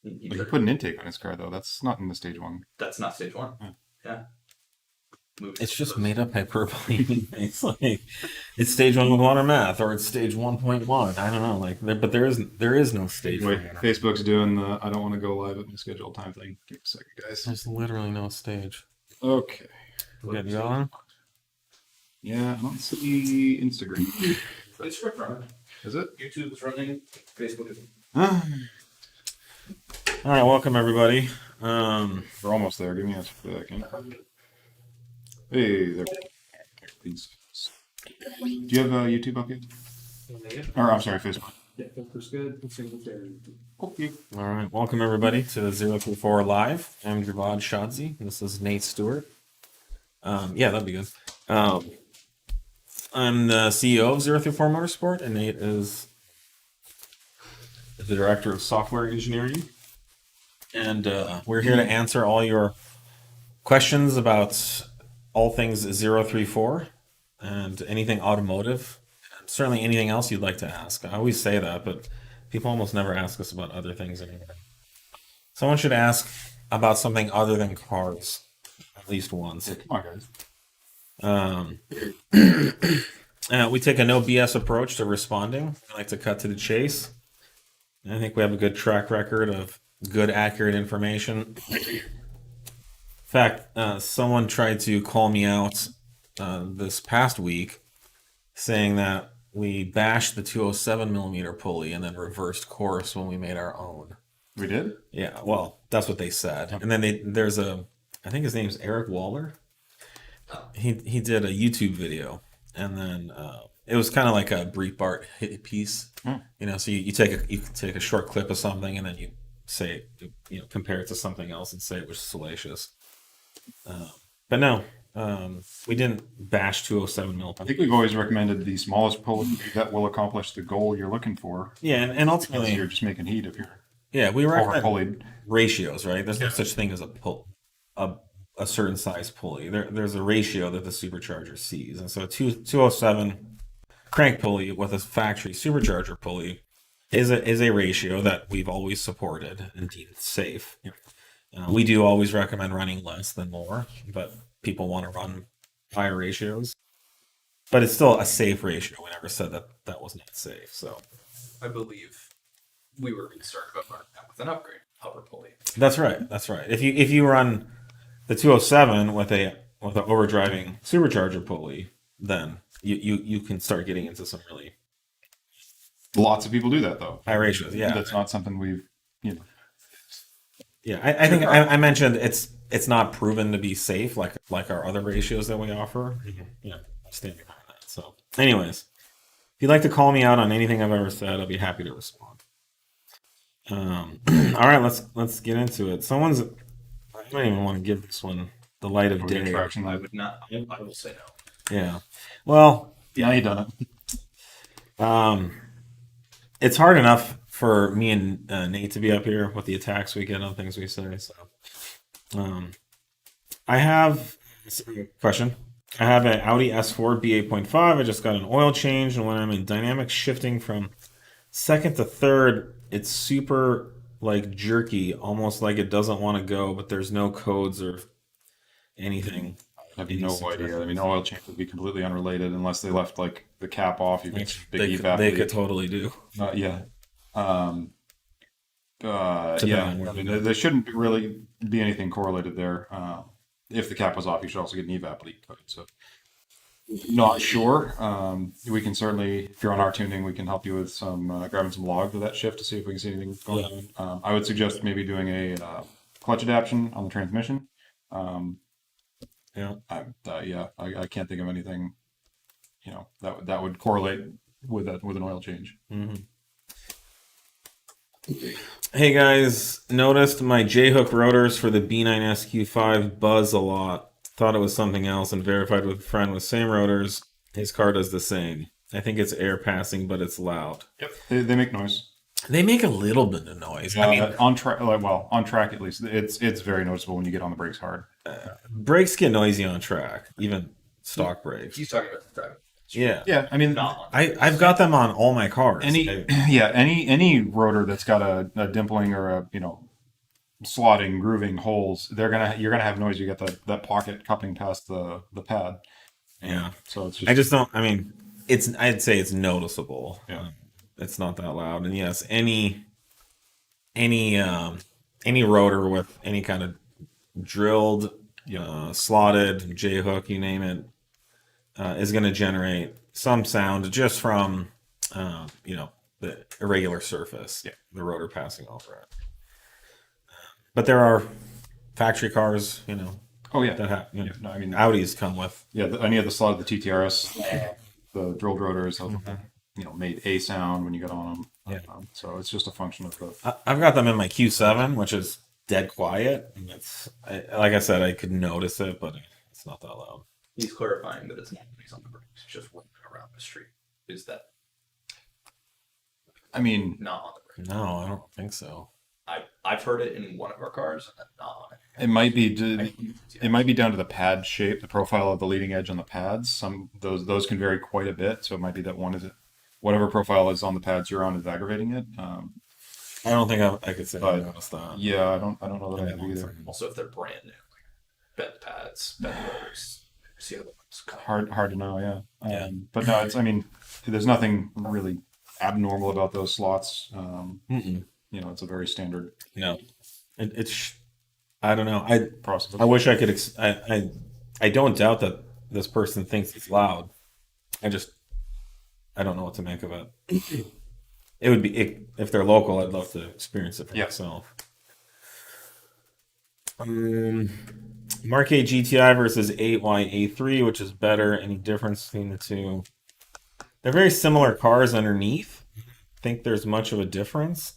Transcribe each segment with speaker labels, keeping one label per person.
Speaker 1: He put an intake on his car, though. That's not in the stage 1.
Speaker 2: That's not stage 1. Yeah.
Speaker 3: It's just made up hyperbole. It's like it's stage 1 with water math, or it's stage 1.1. I don't know. Like, but there is no stage.
Speaker 1: Wait, Facebook's doing the I don't want to go live at my scheduled time thing. Give me a second, guys.
Speaker 3: There's literally no stage.
Speaker 1: Okay.
Speaker 3: Get going.
Speaker 1: Yeah, I don't see Instagram.
Speaker 2: It's running.
Speaker 1: Is it?
Speaker 2: YouTube is running. Facebook is.
Speaker 3: All right, welcome everybody.
Speaker 1: We're almost there. Give me a second. Hey there. Please. Do you have a YouTube up yet? Or I'm sorry, Facebook.
Speaker 2: Yeah, Facebook's good.
Speaker 1: Okay.
Speaker 3: All right, welcome everybody to 034 Live. I'm Javad Shadzi. This is Nate Stewart. Yeah, that'd be good. I'm the CEO of 034 Motorsport, and Nate is the Director of Software Engineering. And we're here to answer all your questions about all things 034 and anything automotive. Certainly anything else you'd like to ask. I always say that, but people almost never ask us about other things anymore. Someone should ask about something other than cars at least once.
Speaker 1: Yeah, come on, guys.
Speaker 3: We take a no BS approach to responding. We like to cut to the chase. And I think we have a good track record of good, accurate information. In fact, someone tried to call me out this past week saying that we bashed the 207mm pulley and then reversed course when we made our own.
Speaker 1: We did?
Speaker 3: Yeah, well, that's what they said. And then I think his name's Eric Waller. He did a YouTube video, and then it was kind of like a Breitbart hit piece. You know, so you take a short clip of something, and then you say, compare it to something else and say it was salacious. But no, we didn't bash 207mm.
Speaker 1: I think we've always recommended the smallest pulley that will accomplish the goal you're looking for.
Speaker 3: Yeah, and ultimately
Speaker 1: you're just making heat if you're
Speaker 3: we recommend
Speaker 1: over-pulleyed.
Speaker 3: Ratios, right? There's no such thing as a certain size pulley. There's a ratio that the supercharger sees, and so 207 crank pulley with a factory supercharger pulley is a ratio that we've always supported and deemed safe. We do always recommend running less than more, but people want to run higher ratios. But it's still a safe ratio. We never said that was not safe. So
Speaker 2: I believe we were concerned about running that with an upgrade upper pulley.
Speaker 3: That's right. If you run the 207 with an overdriving supercharger pulley, then you can start getting into some really
Speaker 1: Lots of people do that, though.
Speaker 3: high ratios. Yeah,
Speaker 1: That's not something we've,
Speaker 3: Yeah, I think I mentioned it's not proven to be safe like our other ratios that we offer. Yeah, I stand behind that. So, anyways, if you'd like to call me out on anything I've ever said, I'll be happy to respond. All right, let's get into it. I don't even want to give this one the light of day.
Speaker 2: I would not. I will say no.
Speaker 3: Yeah. Well,
Speaker 1: yeah, you done it.
Speaker 3: It's hard enough for me and Nate to be up here with the attacks we get on things we say. So, I have a question. I have an Audi S4 B8.5. I just got an oil change, and when I'm in dynamic shifting from second to third, it's super jerky, almost like it doesn't want to go, but there's no codes or anything.
Speaker 1: I have no idea. I mean, oil change would be completely unrelated unless they left the cap off. You could big evap.
Speaker 3: They could totally do.
Speaker 1: Yeah. Yeah. I mean, there shouldn't really be anything correlated there. If the cap was off, you should also get an evap leak code. So, not sure. We can certainly, if you're on our tuning, we can help you with some grabbing some logs of that shift to see if we can see anything going on. I would suggest maybe doing a clutch adaptation on the transmission. I can't think of anything, that would correlate with an oil change.
Speaker 3: Mm-hmm. Hey guys, noticed my J-hook rotors for the B9 SQ5 buzz a lot. Thought it was something else and verified with a friend with same rotors. His car does the same. I think it's air passing, but it's loud.
Speaker 1: Yep, they make noise.
Speaker 3: They make a little bit of noise. I mean,
Speaker 1: on track at least, it's very noticeable when you get on the brakes hard.
Speaker 3: Brakes get noisy on track, even stock brakes.
Speaker 2: He's talking about the driving.
Speaker 3: Yeah.
Speaker 1: Yeah, I mean,
Speaker 2: Not
Speaker 3: I've got them on all my cars.
Speaker 1: any rotor that's got a dimpling or a slotting, grooving holes, you're gonna have noise. You get that pocket cupping past the pad.
Speaker 3: Yeah.
Speaker 1: So it's just
Speaker 3: I just don't. I mean, I'd say it's noticeable.
Speaker 1: Yeah.
Speaker 3: It's not that loud. And yes, any rotor with any kind of drilled, slotted, J hook, you name it, is going to generate some sound just from the irregular surface, the rotor passing over it. But there are factory cars,
Speaker 1: Oh yeah.
Speaker 3: that have,
Speaker 1: No, I mean
Speaker 3: Audis come with.
Speaker 1: any of the slot of the TTRS, the drilled rotors have made a sound when you get on them.
Speaker 3: Yeah.
Speaker 1: So it's just a function of the
Speaker 3: I've got them in my Q7, which is dead quiet. And like I said, I could notice it, but it's not that loud.
Speaker 2: He's clarifying that it's not when he's on the brakes, it's just working around the street. Is that
Speaker 1: I mean,
Speaker 2: not on the brakes?
Speaker 3: No, I don't think so.
Speaker 2: I've heard it in one of our cars, and not on it.
Speaker 1: it might be down to the pad shape, the profile of the leading edge on the pads. Some those can vary quite a bit. So it might be that whatever profile is on the pads you're on is aggravating it.
Speaker 3: I don't think I could say I noticed that.
Speaker 1: Yeah, I don't know that I have either.
Speaker 2: Also, if they're brand new, like bent pads, bent rotors, see other ones.
Speaker 1: Hard to know, yeah.
Speaker 3: Yeah.
Speaker 1: But no, there's nothing really abnormal about those slots. It's a very standard
Speaker 3: No, it's. I don't know.
Speaker 1: process.
Speaker 3: I wish I could. I don't doubt that this person thinks it's loud. I don't know what to make of it. It would be if they're local. I'd love to experience it for myself. Mark 8 GTI versus 8Y A3, which is better? Any difference between the two? They're very similar cars underneath. Think there's much of a difference.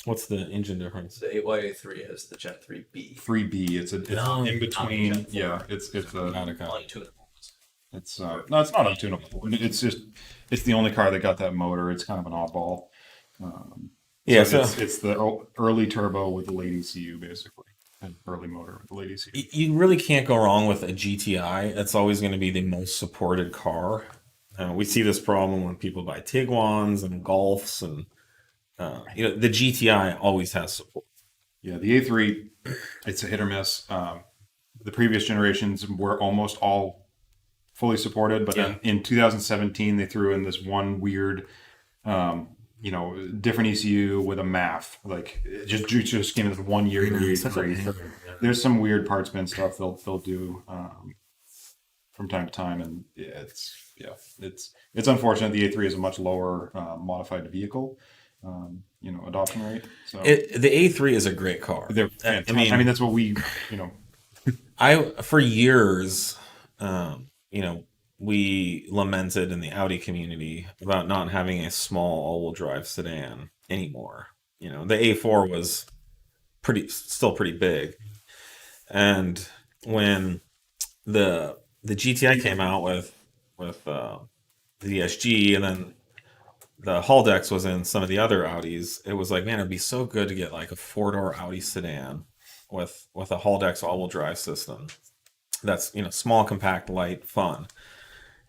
Speaker 3: What's the engine difference?
Speaker 2: The 8YA3 has the Gen 3B.
Speaker 1: 3B. It's in between. Yeah, it's
Speaker 2: Untunable.
Speaker 1: it's no, it's not untunable. It's the only car that got that motor. It's kind of an oddball. It's the early turbo with the late ECU, basically. An early motor with the late ECU.
Speaker 3: You really can't go wrong with a GTI. That's always going to be the most supported car. We see this problem when people buy Tiguan's and Golfs, and the GTI always has support.
Speaker 1: Yeah, the A3, it's a hit or miss. The previous generations were almost all fully supported, but then in 2017 they threw in this one weird, different ECU with a MAF. Like it just came in 1 year. There's some weird parts bin stuff they'll do from time to time, and it's unfortunate. The A3 is a much lower modified vehicle. Adoption rate. So
Speaker 3: The A3 is a great car.
Speaker 1: they're fantastic. I mean, that's what we,
Speaker 3: for years, we lamented in the Audi community about not having a small all-wheel drive sedan anymore. The A4 was still pretty big, and when the GTI came out with the SG, and then the hull decks was in some of the other Audis, it was like, man, it'd be so good to get like a 4-door Audi sedan with a hull decks all-wheel drive system that's small, compact, light, fun.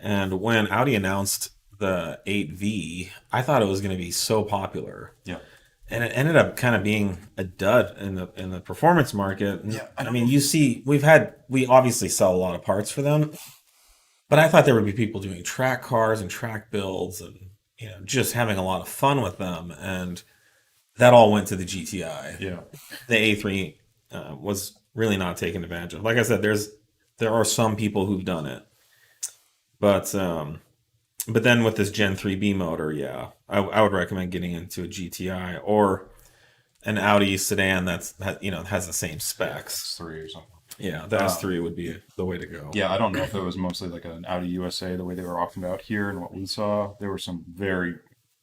Speaker 3: And when Audi announced the 8V, I thought it was going to be so popular.
Speaker 1: Yeah.
Speaker 3: And it ended up kind of being a dud in the performance market.
Speaker 1: Yeah,
Speaker 3: I mean, we obviously sell a lot of parts for them, but I thought there would be people doing track cars and track builds and just having a lot of fun with them, and that all went to the GTI.
Speaker 1: Yeah.
Speaker 3: The A3 was really not taken advantage of. Like I said, there are some people who've done it, but then with this Gen 3B motor, I would recommend getting into a GTI or an Audi sedan that has the same specs.
Speaker 1: S3 or something.
Speaker 3: Yeah, the S3 would be the way to go.
Speaker 1: Yeah, I don't know if it was mostly like an Audi USA the way they were auctioned out here, and what we saw, there were some very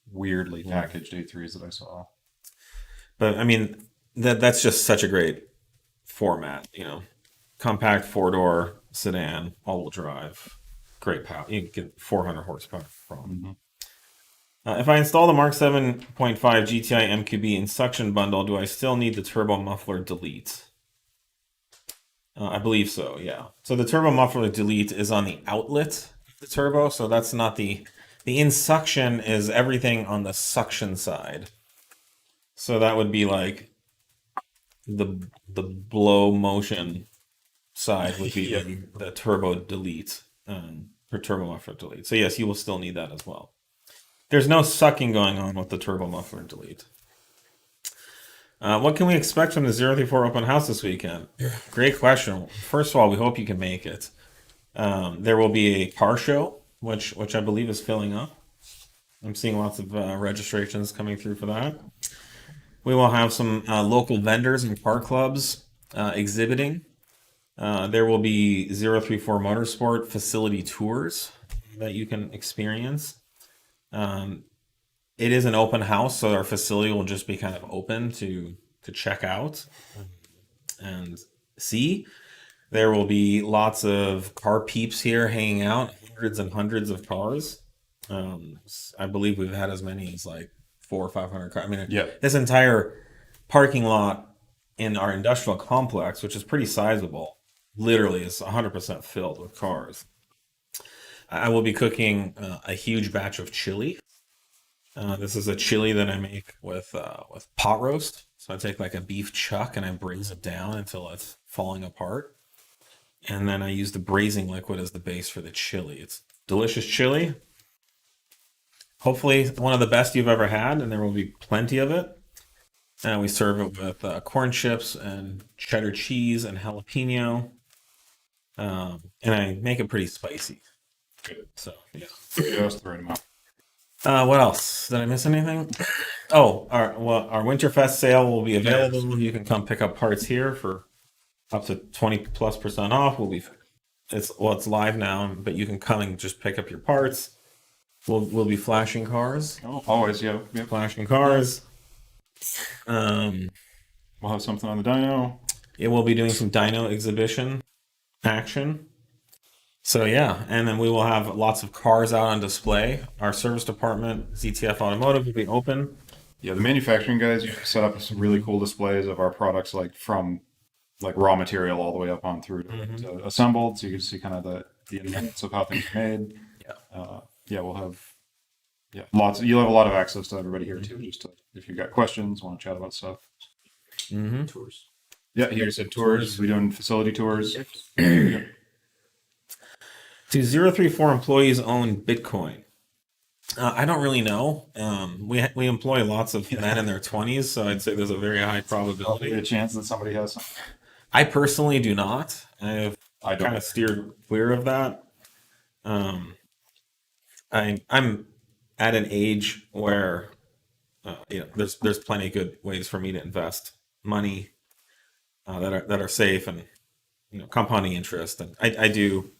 Speaker 1: weirdly packaged A3s that I saw.
Speaker 3: But I mean, that's just such a great format, compact 4-door sedan, all-wheel drive, great power. You can get 400 horsepower from. If I install the Mk7.5 GTI MQB Insuction bundle, do I still need the turbo muffler delete? I believe so, yeah. So the turbo muffler delete is on the outlet of the turbo, so that's not the insuction is everything on the suction side. So that would be like the blow motion side would be the turbo delete, for turbo muffler delete. So yes, you will still need that as well. There's no sucking going on with the turbo muffler delete. What can we expect from the 034 open house this weekend? Great question. First of all, we hope you can make it. There will be a car show, which I believe is filling up. I'm seeing lots of registrations coming through for that. We will have some local vendors and car clubs exhibiting. There will be 034 Motorsport facility tours that you can experience. It is an open house, so our facility will just be kind of open to check out and see. There will be lots of car peeps here hanging out, hundreds and hundreds of cars. I believe we've had as many as like 400 or 500 cars. I mean, this entire parking lot in our industrial complex, which is pretty sizable, literally is 100% filled with cars. I will be cooking a huge batch of chili. This is a chili that I make with pot roast. So I take like a beef chuck and I braise it down until it's falling apart. And then I use the braising liquid as the base for the chili. It's delicious chili. Hopefully one of the best you've ever had, and there will be plenty of it. And we serve it with corn chips and cheddar cheese and jalapeno. And I make it pretty spicy.
Speaker 1: Good.
Speaker 3: So, yeah.
Speaker 1: Just throwing them out.
Speaker 3: What else? Did I miss anything? Oh, our Winterfest sale will be available. You can come pick up parts here for up to 20+% off. It's live now, but you can come and just pick up your parts. We'll be flashing cars.
Speaker 1: Oh, always, yeah.
Speaker 3: Flashing cars.
Speaker 1: We'll have something on the dyno.
Speaker 3: It will be doing some dyno exhibition action. So yeah, and then we will have lots of cars out on display. Our service department, ZTF Automotive, will be open.
Speaker 1: Yeah, the manufacturing guys usually set up some really cool displays of our products, like from like raw material all the way up on through to assembled, so you can see kind of the innards of how things are made. We'll have you'll have a lot of access to everybody here too. Just if you've got questions, want to chat about stuff.
Speaker 2: Tours.
Speaker 1: Yeah, here said tours. We're doing facility tours.
Speaker 3: Do 034 employees own Bitcoin? I don't really know. We employ lots of men in their 20s, so I'd say there's a very high probability.
Speaker 1: A chance that somebody has some.
Speaker 3: I personally do not. I kind of steered clear of that. I'm at an age where there's plenty of good ways for me to invest money that are safe and compounding interest, and I do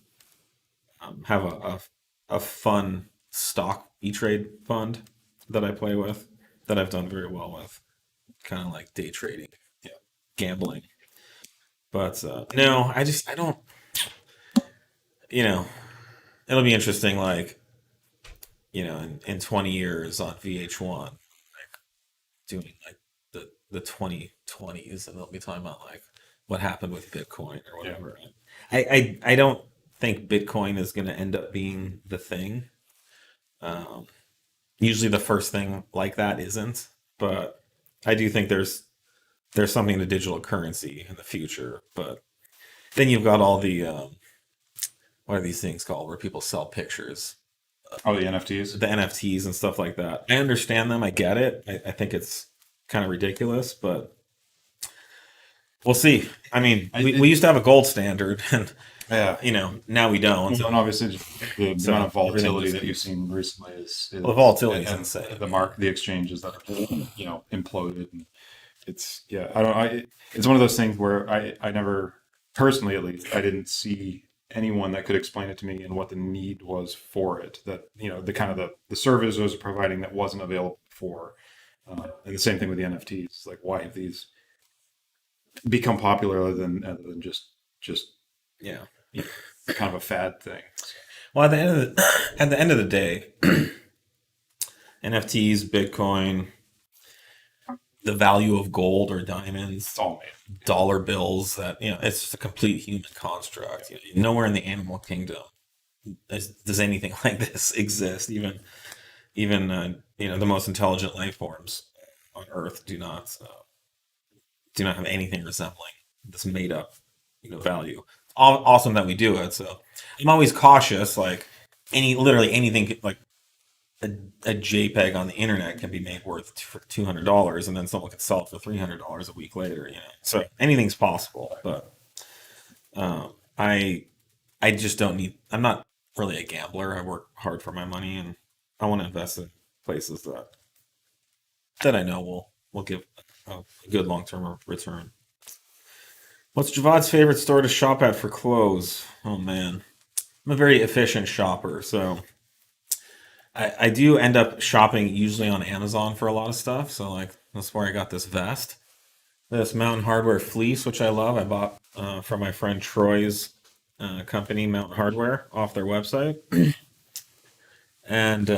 Speaker 3: have a fun stock E-Trade fund that I play with that I've done very well with, kind of like day trading, gambling. But no, I don't. It'll be interesting, like in 20 years on VH1, like doing like the 2020s, and they'll be talking about like what happened with Bitcoin or whatever. I don't think Bitcoin is going to end up being the thing. Usually the first thing like that isn't, but I do think there's something to digital currency in the future. But then you've got all the what are these things called where people sell pictures?
Speaker 1: Oh, the NFTs?
Speaker 3: The NFTs and stuff like that. I understand them. I get it. I think it's kind of ridiculous, but we'll see. I mean, we used to have a gold standard, and now we don't.
Speaker 1: And obviously, the amount of volatility that you've seen recently is
Speaker 3: the volatility is insane.
Speaker 1: The exchanges that are imploded. And it's it's one of those things where I never personally, at least, I didn't see anyone that could explain it to me and what the need was for it. That the kind of the service was providing that wasn't available before. And the same thing with the NFTs. Like, why have these become popular other than just kind of a fad thing?
Speaker 3: Well, at the end of the day, NFTs, Bitcoin, the value of gold or diamonds,
Speaker 1: It's all made.
Speaker 3: dollar bills. That it's just a complete human construct. Nowhere in the animal kingdom does anything like this exist. Even the most intelligent life forms on Earth do not have anything resembling this made up value. Awesome that we do it. So I'm always cautious. Like literally anything like a JPEG on the internet can be made worth for $200, and then someone could sell it for $300 a week later. So anything's possible. But I just don't need. I'm not really a gambler. I work hard for my money, and I want to invest in places that I know will give a good long-term return. What's Javad's favorite store to shop at for clothes? Oh man, I'm a very efficient shopper, so I do end up shopping usually on Amazon for a lot of stuff. So like that's where I got this vest, this Mountain Hardware fleece, which I love. I bought from my friend Troy's company, Mountain Hardware, off their website, and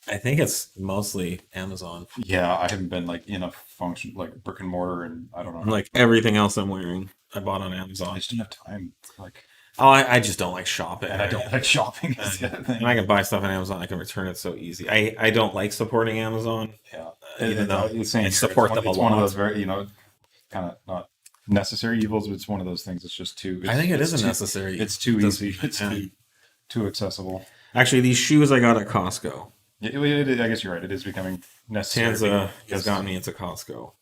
Speaker 3: I think it's mostly Amazon.
Speaker 1: Yeah, I haven't been like in a function like brick and mortar, and I don't know.
Speaker 3: Like everything else I'm wearing, I bought on
Speaker 1: I
Speaker 3: Amazon.
Speaker 1: just don't have time. Like,
Speaker 3: Oh, I just don't like shopping.
Speaker 1: and I don't like shopping. Is the other thing.
Speaker 3: And I can buy stuff on Amazon. I can return it so easy. I don't like supporting Amazon.
Speaker 1: Yeah,
Speaker 3: Even though
Speaker 1: it's saying
Speaker 3: I
Speaker 1: here,
Speaker 3: support them a
Speaker 1: it's one of
Speaker 3: lot.
Speaker 1: those very kind of not necessary evils, but it's one of those things. It's just too.
Speaker 3: I think it
Speaker 1: it's
Speaker 3: is a
Speaker 1: too-
Speaker 3: necessary.
Speaker 1: It's too
Speaker 3: Does-
Speaker 1: easy. It's
Speaker 3: yeah.
Speaker 1: too accessible.
Speaker 3: Actually, these shoes I got at Costco.
Speaker 1: Yeah, I guess you're right. It is becoming necessary.
Speaker 3: Tanza
Speaker 1: because-
Speaker 3: has gotten me into Costco.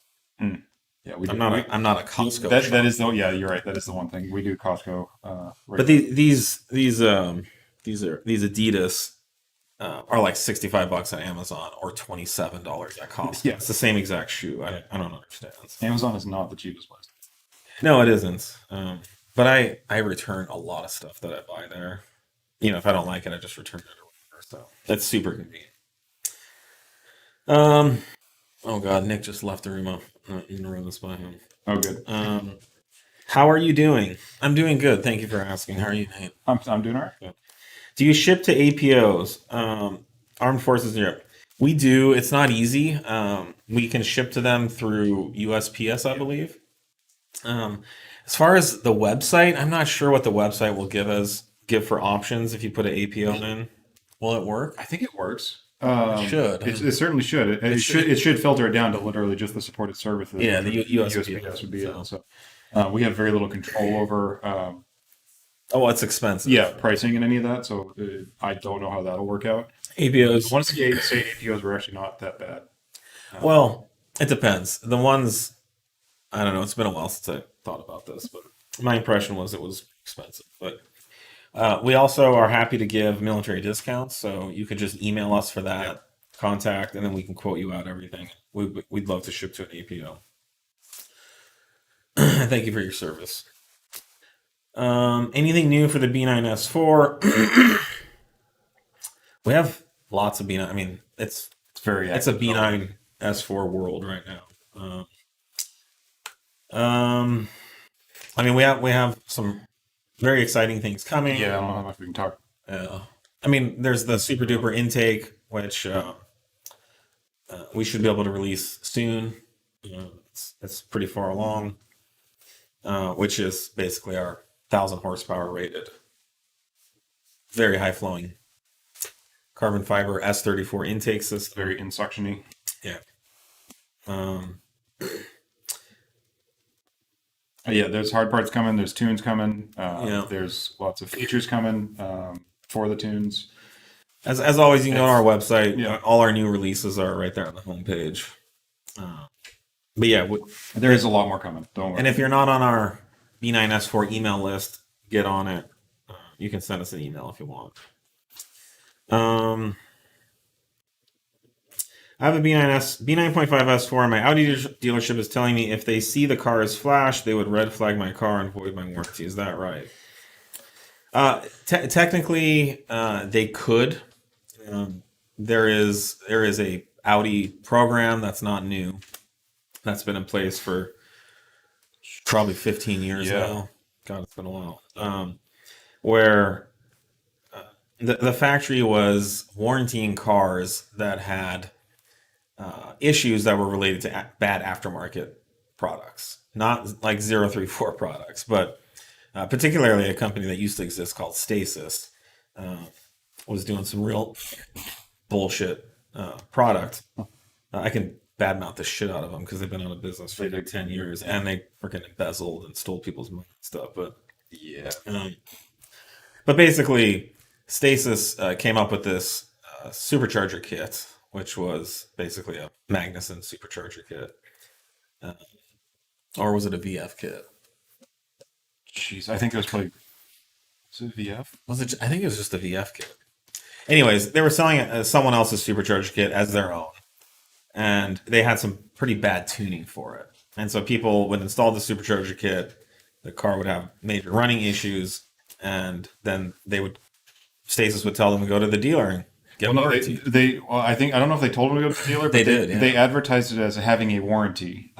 Speaker 1: Yeah, we do.
Speaker 3: I'm not a Costco.
Speaker 1: That
Speaker 3: shopper.
Speaker 1: is the yeah. You're right. That is the one thing we do. Costco.
Speaker 3: But these Adidas are like $65 on Amazon or $27 at Costco.
Speaker 1: Yeah.
Speaker 3: It's the same exact shoe. I don't understand.
Speaker 1: Amazon is not the cheapest place.
Speaker 3: No, it isn't. But I return a lot of stuff that I buy there. If I don't like it, I just return it or whatever. So that's super convenient. Oh God, Nick just left the room. I'm gonna run this by him.
Speaker 1: Oh, good.
Speaker 3: How are you doing? I'm doing good. Thank you for asking. How are you, Nate?
Speaker 1: I'm doing all right.
Speaker 3: Do you ship to APOs? Armed Forces in Europe. We do. It's not easy. We can ship to them through USPS, I believe. As far as the website, I'm not sure what the website will give for options if you put an APO in. Will it work?
Speaker 1: I think it works.
Speaker 3: It should.
Speaker 1: It certainly should. It should filter it down to literally just the supported services.
Speaker 3: Yeah, the
Speaker 1: USPS would be it. So we have very little control over
Speaker 3: it's expensive.
Speaker 1: pricing and any of that. So I don't know how that'll work out.
Speaker 3: APOs.
Speaker 1: I want to say APOs were actually not that bad.
Speaker 3: Well, it depends. The ones, I don't know. It's been a while since I thought about this, but my impression was it was expensive. But we also are happy to give military discounts, so you could just email us for that contact, and then we can quote you out everything. We'd love to ship to an APO. Thank you for your service. Anything new for the B9 S4? We have lots of B9. I mean, it's
Speaker 1: very
Speaker 3: a
Speaker 1: active.
Speaker 3: B9 S4 world right now. I mean, we have some very exciting things coming.
Speaker 1: Yeah, I don't know how much we can talk.
Speaker 3: I mean, there's the SuperDuper intake, which we should be able to release soon. It's pretty far along, which is basically our 1,000 horsepower rated, very high flowing carbon fiber S34 intake system.
Speaker 1: Very insuction-y.
Speaker 3: Yeah.
Speaker 1: Yeah, there's hard parts coming. There's tunes coming.
Speaker 3: Yeah.
Speaker 1: There's lots of features coming for the tunes.
Speaker 3: As always, you can go on our website.
Speaker 1: Yeah.
Speaker 3: All our new releases are right there on the homepage. But yeah,
Speaker 1: There is a lot more coming. Don't worry.
Speaker 3: and if you're not on our B9 S4 email list, get on it. You can send us an email if you want. I have a B9.5 S4, and my Audi dealership is telling me if they see the car is flash, they would red flag my car and void my warranty. Is that right? Technically, they could. There is a Audi program that's not new. That's been in place for probably 15 years now. God, it's been a while. Where the factory was warrantying cars that had issues that were related to bad aftermarket products, not like 034 products, but particularly a company that used to exist called Stasis was doing some real bullshit product. I can badmouth the shit out of them because they've been out of business for like 10 years and they freaking embezzled and stole people's money and stuff. But
Speaker 1: Yeah.
Speaker 3: but basically, Stasis came up with this supercharger kit, which was basically a Magnuson supercharger kit. Or was it a VF kit?
Speaker 1: Jeez, I think it was probably. Was it VF?
Speaker 3: Was it? I think it was just a VF kit. Anyways, they were selling it as someone else's supercharger kit as their own, and they had some pretty bad tuning for it. And so people would install the supercharger kit, the car would have major running issues, and then Stasis would tell them to go to the dealer and get warranty.
Speaker 1: I think I don't know if they told them to go to the dealer. But
Speaker 3: They did, yeah.
Speaker 1: They advertised it as having a warranty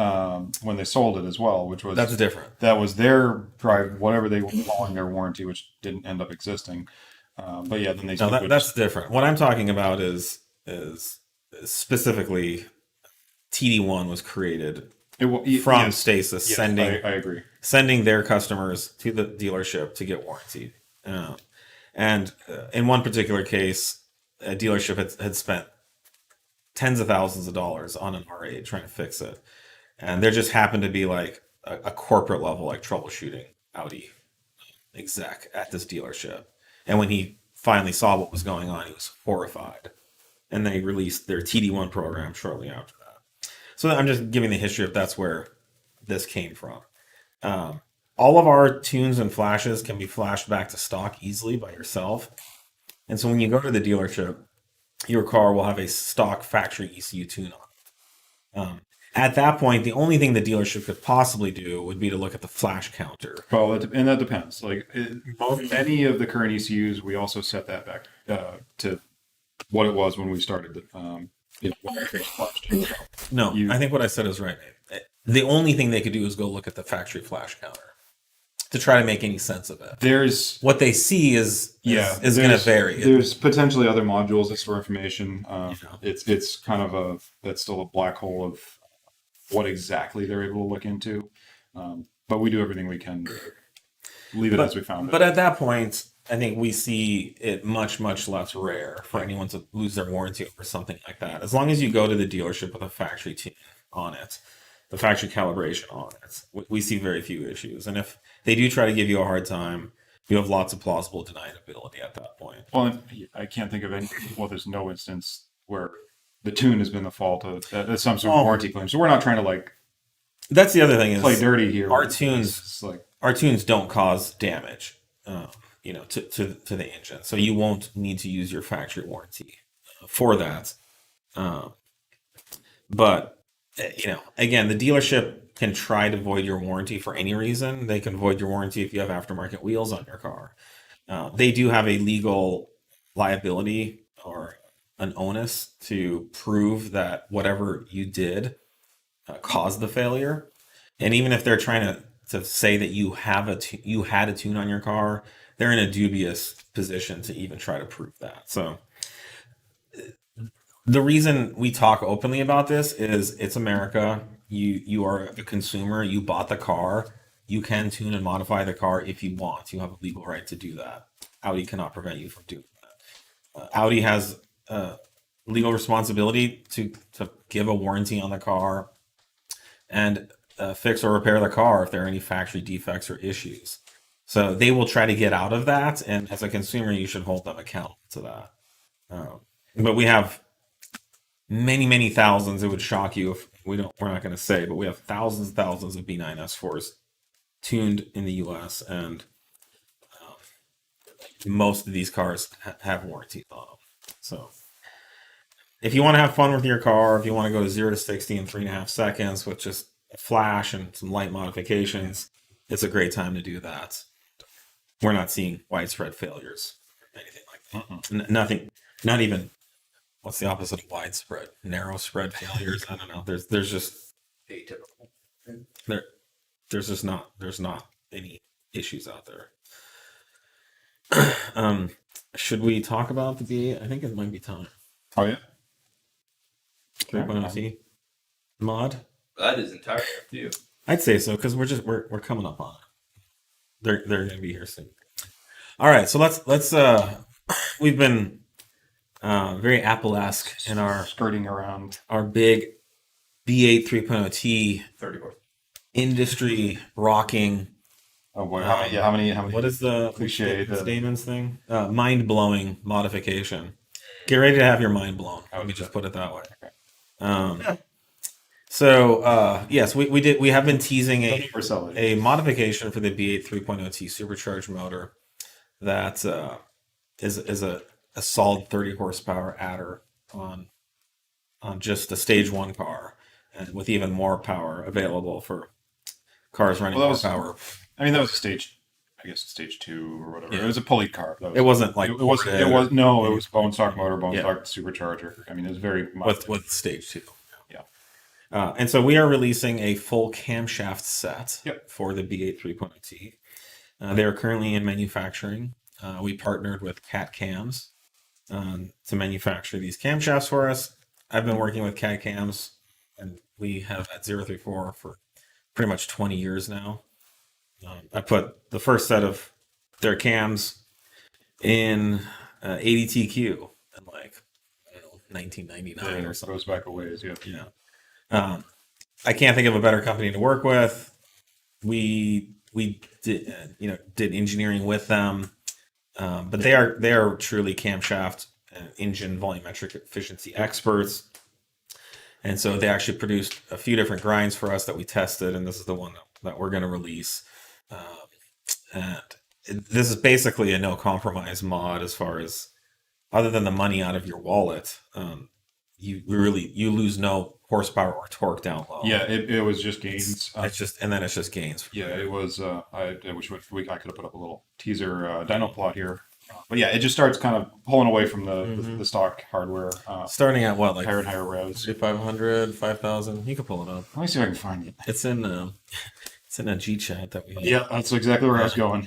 Speaker 1: when they sold it as well, which was
Speaker 3: That's different.
Speaker 1: That was their private, whatever they were calling their warranty, which didn't end up existing. But yeah, then they.
Speaker 3: No, that's different. What I'm talking about is specifically TD1 was created from Stasis,
Speaker 1: yes, I agree.
Speaker 3: sending their customers to the dealership to get warranty. And in one particular case, a dealership had spent tens of thousands of dollars on an R8 trying to fix it. And there just happened to be like a corporate level, like troubleshooting Audi exec at this dealership. And when he finally saw what was going on, he was horrified. And they released their TD1 program shortly after that. So I'm just giving the history of that's where this came from. All of our tunes and flashes can be flashed back to stock easily by yourself. And so when you go to the dealership, your car will have a stock factory ECU tune on it. At that point, the only thing the dealership could possibly do would be to look at the flash counter.
Speaker 1: Well, and that depends. Like any of the current ECUs, we also set that back to what it was when we started. When we first flashed.
Speaker 3: No, I think what I said is right. The only thing they could do is go look at the factory flash counter to try to make any sense of it.
Speaker 1: There's
Speaker 3: what they see is going to vary.
Speaker 1: There's potentially other modules that store information. It's kind of that's still a black hole of what exactly they're able to look into. But we do everything we can. Leave it as we found it.
Speaker 3: But at that point, I think we see it much, much less rare for anyone to lose their warranty over something like that. As long as you go to the dealership with a factory tune on it, the factory calibration on it, we see very few issues. And if they do try to give you a hard time, you have lots of plausible deniability at that point.
Speaker 1: Well, I can't think of any. Well, there's no instance where the tune has been the fault of some sort of warranty claim. So we're not trying to
Speaker 3: That's the other thing is
Speaker 1: play dirty here.
Speaker 3: Our tunes don't cause damage, to the engine, so you won't need to use your factory warranty for that. But again, the dealership can try to void your warranty for any reason. They can void your warranty if you have aftermarket wheels on your car. They do have a legal liability or an onus to prove that whatever you did caused the failure. And even if they're trying to say that you had a tune on your car, they're in a dubious position to even try to prove that. So the reason we talk openly about this is it's America. You are a consumer. You bought the car. You can tune and modify the car if you want. You have a legal right to do that. Audi cannot prevent you from doing that. Audi has legal responsibility to give a warranty on the car and fix or repair the car if there are any factory defects or issues. So they will try to get out of that, and as a consumer, you should hold them accountable to that. But we have many, many thousands. It would shock you if we're not going to say, but we have thousands and thousands of B9 S4s tuned in the US, and most of these cars have warranties on them. So if you want to have fun with your car, if you want to go to 0 to 60 in 3.5 seconds with just a flash and some light modifications, it's a great time to do that. We're not seeing widespread failures or anything like that. Nothing, not even, what's the opposite of widespread? Narrow spread failures? I don't know. There's just
Speaker 2: atypical.
Speaker 3: There's not any issues out there. Should we talk about the B8? I think it might be time.
Speaker 1: Oh yeah.
Speaker 3: 3.0 T mod?
Speaker 2: That is entirely up to you.
Speaker 3: I'd say so because we're coming up on it. They're gonna be here soon. All right, so let's we've been very Apple-esque in our
Speaker 1: skirting around.
Speaker 3: our big B8 3.0 T
Speaker 2: 30 horse.
Speaker 3: industry rocking.
Speaker 1: Oh boy, how many?
Speaker 3: What is the
Speaker 1: cliche,
Speaker 3: the Stamen's thing? Mind-blowing modification. Get ready to have your mind blown. Let me just put it that way. So yes, we have been teasing a modification for the B8 3.0 T supercharged motor that is a solid 30 horsepower adder on just a stage 1 car, and with even more power available for cars running more power.
Speaker 1: I mean, that was stage 2 or whatever. Yeah. It was a pulley car.
Speaker 3: It wasn't like
Speaker 1: it was bone stock motor, bone stock supercharger. I mean, it was very
Speaker 3: with stage 2.
Speaker 1: Yeah.
Speaker 3: And so we are releasing a full camshaft set for the B8 3.0 T. They are currently in manufacturing. We partnered with Cat Cams to manufacture these camshafts for us. I've been working with Cat Cams, and we have at 034 for pretty much 20 years now. I put the first set of their cams in 80 TQ in like, I don't know, 1999 or something.
Speaker 1: Goes back a ways,
Speaker 3: yeah. I can't think of a better company to work with. We did engineering with them, but they are truly camshaft engine volumetric efficiency experts, and so they actually produced a few different grinds for us that we tested, and this is the one that we're going to release. And this is basically a no compromise mod as far as, other than the money out of your wallet, you lose no horsepower or torque down low.
Speaker 1: Yeah, it was just gains.
Speaker 3: It's just gains.
Speaker 1: Yeah, it was. I wish I could have put up a little teaser dyno plot here, but yeah, it just starts kind of pulling away from the stock hardware.
Speaker 3: Starting at what, like
Speaker 1: higher and higher revs,
Speaker 3: 500, 5,000. You can pull it up.
Speaker 1: Let me see if I can find it.
Speaker 3: It's in a G chat that we have.
Speaker 1: Yeah, that's exactly where I was going.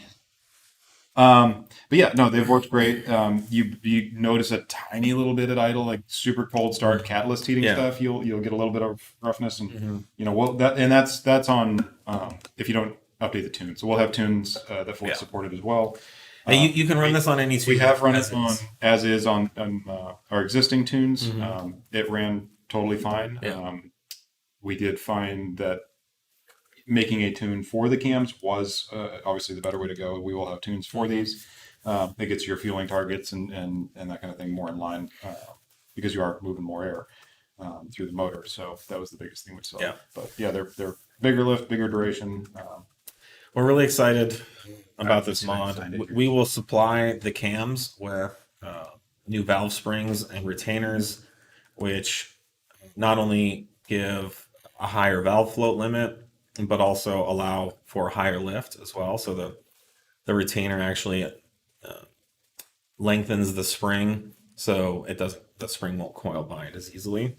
Speaker 1: But yeah, no, they've worked great. You notice a tiny little bit at idle, like super cold start catalyst heating stuff. You'll get a little bit of roughness, and that's on if you don't update the tune. So we'll have tunes that fully supported as well.
Speaker 3: You can run this on any tune.
Speaker 1: We have run it on as is on our existing tunes. It ran totally fine.
Speaker 3: Yeah.
Speaker 1: We did find that making a tune for the cams was obviously the better way to go. We will have tunes for these. It gets your fueling targets and that kind of thing more in line because you are moving more air through the motor. So that was the biggest thing we saw.
Speaker 3: Yeah.
Speaker 1: But yeah, they're bigger lift, bigger duration.
Speaker 3: We're really excited about this mod. We will supply the cams with new valve springs and retainers, which not only give a higher valve float limit, but also allow for higher lift as well. So the retainer actually lengthens the spring, so the spring won't coil bind as easily.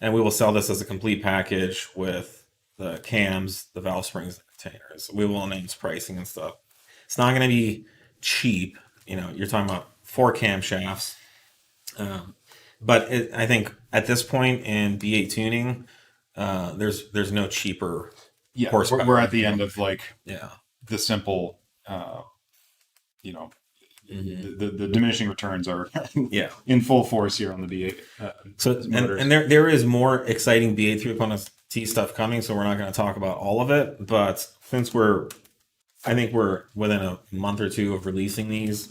Speaker 3: And we will sell this as a complete package with the cams, the valve springs, and retainers. We will announce pricing and stuff. It's not going to be cheap. You're talking about 4 camshafts. But I think at this point in B8 tuning, there's no cheaper.
Speaker 1: Yeah, we're at the end of the simple, the diminishing returns are in full force here on the B8.
Speaker 3: And there is more exciting B8 3.0 T stuff coming, so we're not going to talk about all of it. But since I think we're within a month or two of releasing these,